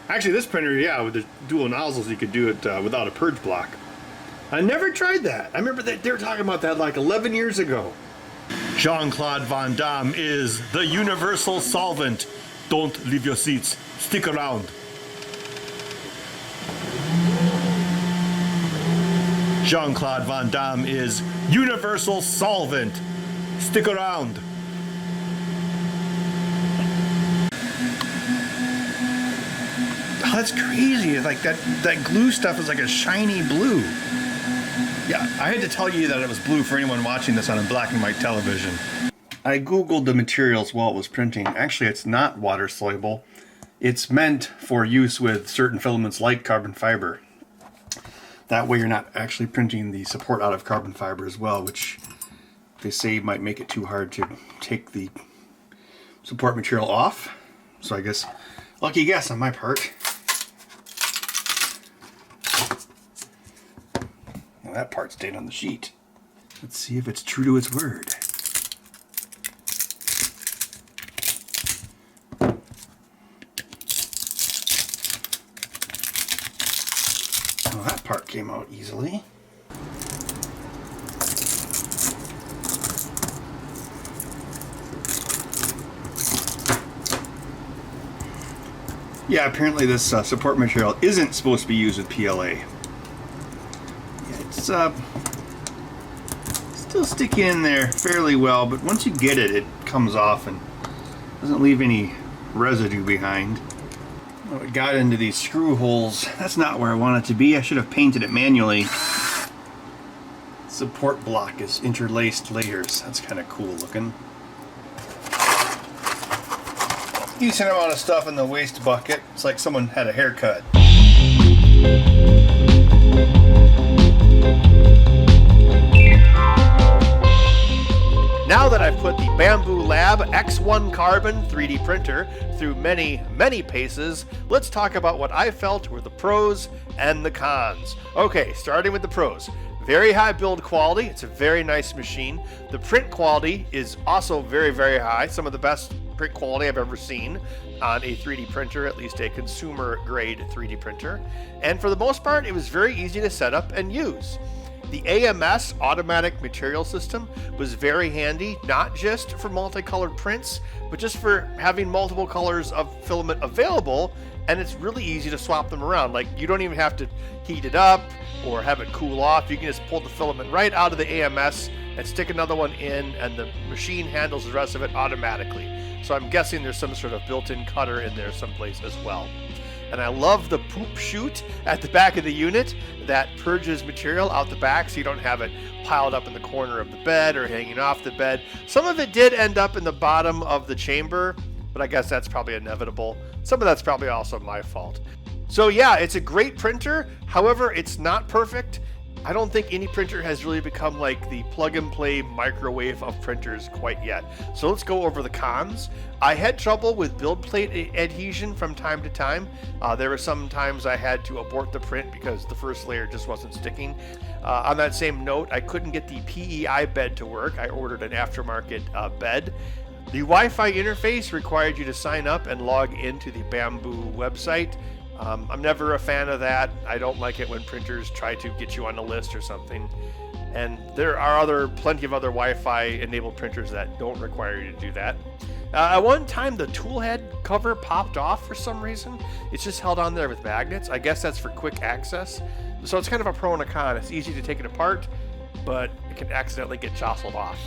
Actually, this printer, yeah, with the dual nozzles, you could do it without a purge block. I never tried that. I remember that they were talking about that like 11 years ago. Jean-Claude Van Damme is the universal solvent. Don't leave your seats. Stick around. Jean-Claude Van Damme is universal solvent. Stick around. Oh, that's crazy. Like that glue stuff is like a shiny blue. Yeah, I had to tell you that it was blue for anyone watching this on a black and white television. I googled the materials while it was printing. Actually, it's not water soluble. It's meant for use with certain filaments like carbon fiber. That way you're not actually printing the support out of carbon fiber as well, which they say might make it too hard to take the support material off. So I guess, lucky guess on my part. Well, that part stayed on the sheet. Let's see if it's true to its word. Well, that part came out easily. Yeah, apparently this support material isn't supposed to be used with PLA. Yeah, it's still sticking in there fairly well, but once you get it, it comes off and doesn't leave any residue behind. Oh, it got into these screw holes. That's not where I want it to be. I should have painted it manually. Support block is interlaced layers. That's kind of cool looking. Decent amount of stuff in the waste bucket. It's like someone had a haircut. Now that I've put the Bambu Lab X1 Carbon 3D printer through many, many paces, let's talk about what I felt were the pros and the cons. Okay, starting with the pros. Very high build quality. It's a very nice machine. The print quality is also very, very high. Some of the best print quality I've ever seen on a 3D printer, at least a consumer grade 3D printer. And for the most part, it was very easy to set up and use. The AMS, Automatic Material System, was very handy, not just for multicolored prints, but just for having multiple colors of filament available, and it's really easy to swap them around. Like, you don't even have to heat it up or have it cool off. You can just pull the filament right out of the AMS and stick another one in, and the machine handles the rest of it automatically. So I'm guessing there's some sort of built-in cutter in there someplace as well. And I love the poop chute at the back of the unit that purges material out the back so you don't have it piled up in the corner of the bed or hanging off the bed. Some of it did end up in the bottom of the chamber, but I guess that's probably inevitable. Some of that's probably also my fault. So yeah, it's a great printer. However, it's not perfect. I don't think any printer has really become like the plug and play microwave of printers quite yet. So let's go over the cons. I had trouble with build plate adhesion from time to time. There were some times I had to abort the print because the first layer just wasn't sticking. On that same note, I couldn't get the PEI bed to work. I ordered an aftermarket bed. The Wi-Fi interface required you to sign up and log into the Bambu website. I'm never a fan of that. I don't like it when printers try to get you on a list or something. And there are plenty of other Wi-Fi enabled printers that don't require you to do that. At one time, the tool head cover popped off for some reason. It's just held on there with magnets. I guess that's for quick access. So it's kind of a pro and a con. It's easy to take it apart, but it can accidentally get jostled off.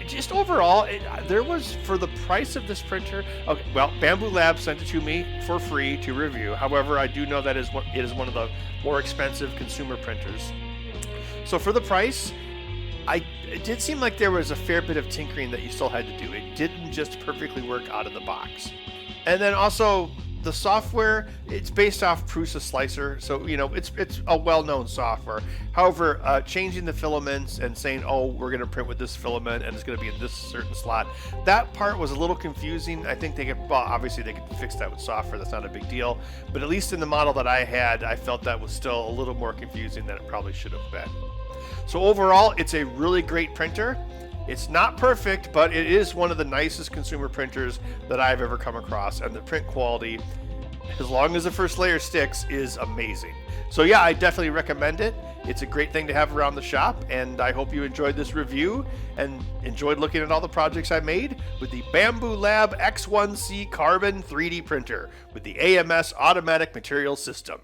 Just overall, there was, for the price of this printer, okay, well, Bambu Lab sent it to me for free to review. However, I do know that it is one of the more expensive consumer printers. So for the price, it did seem like there was a fair bit of tinkering that you still had to do. It didn't just perfectly work out of the box. And then also, the software, it's based off Prusa Slicer, so it's a well-known software. However, changing the filaments and saying, oh, we're going to print with this filament and it's going to be in this certain slot, that part was a little confusing. I think obviously they could fix that with software. That's not a big deal. But at least in the model that I had, I felt that was still a little more confusing than it probably should have been. So overall, it's a really great printer. It's not perfect, but it is one of the nicest consumer printers that I've ever come across, and the print quality, as long as the first layer sticks, is amazing. So yeah, I definitely recommend it. It's a great thing to have around the shop, and I hope you enjoyed this review and enjoyed looking at all the projects I made with the Bambu Lab X1C Carbon 3D printer with the AMS Automatic Material System.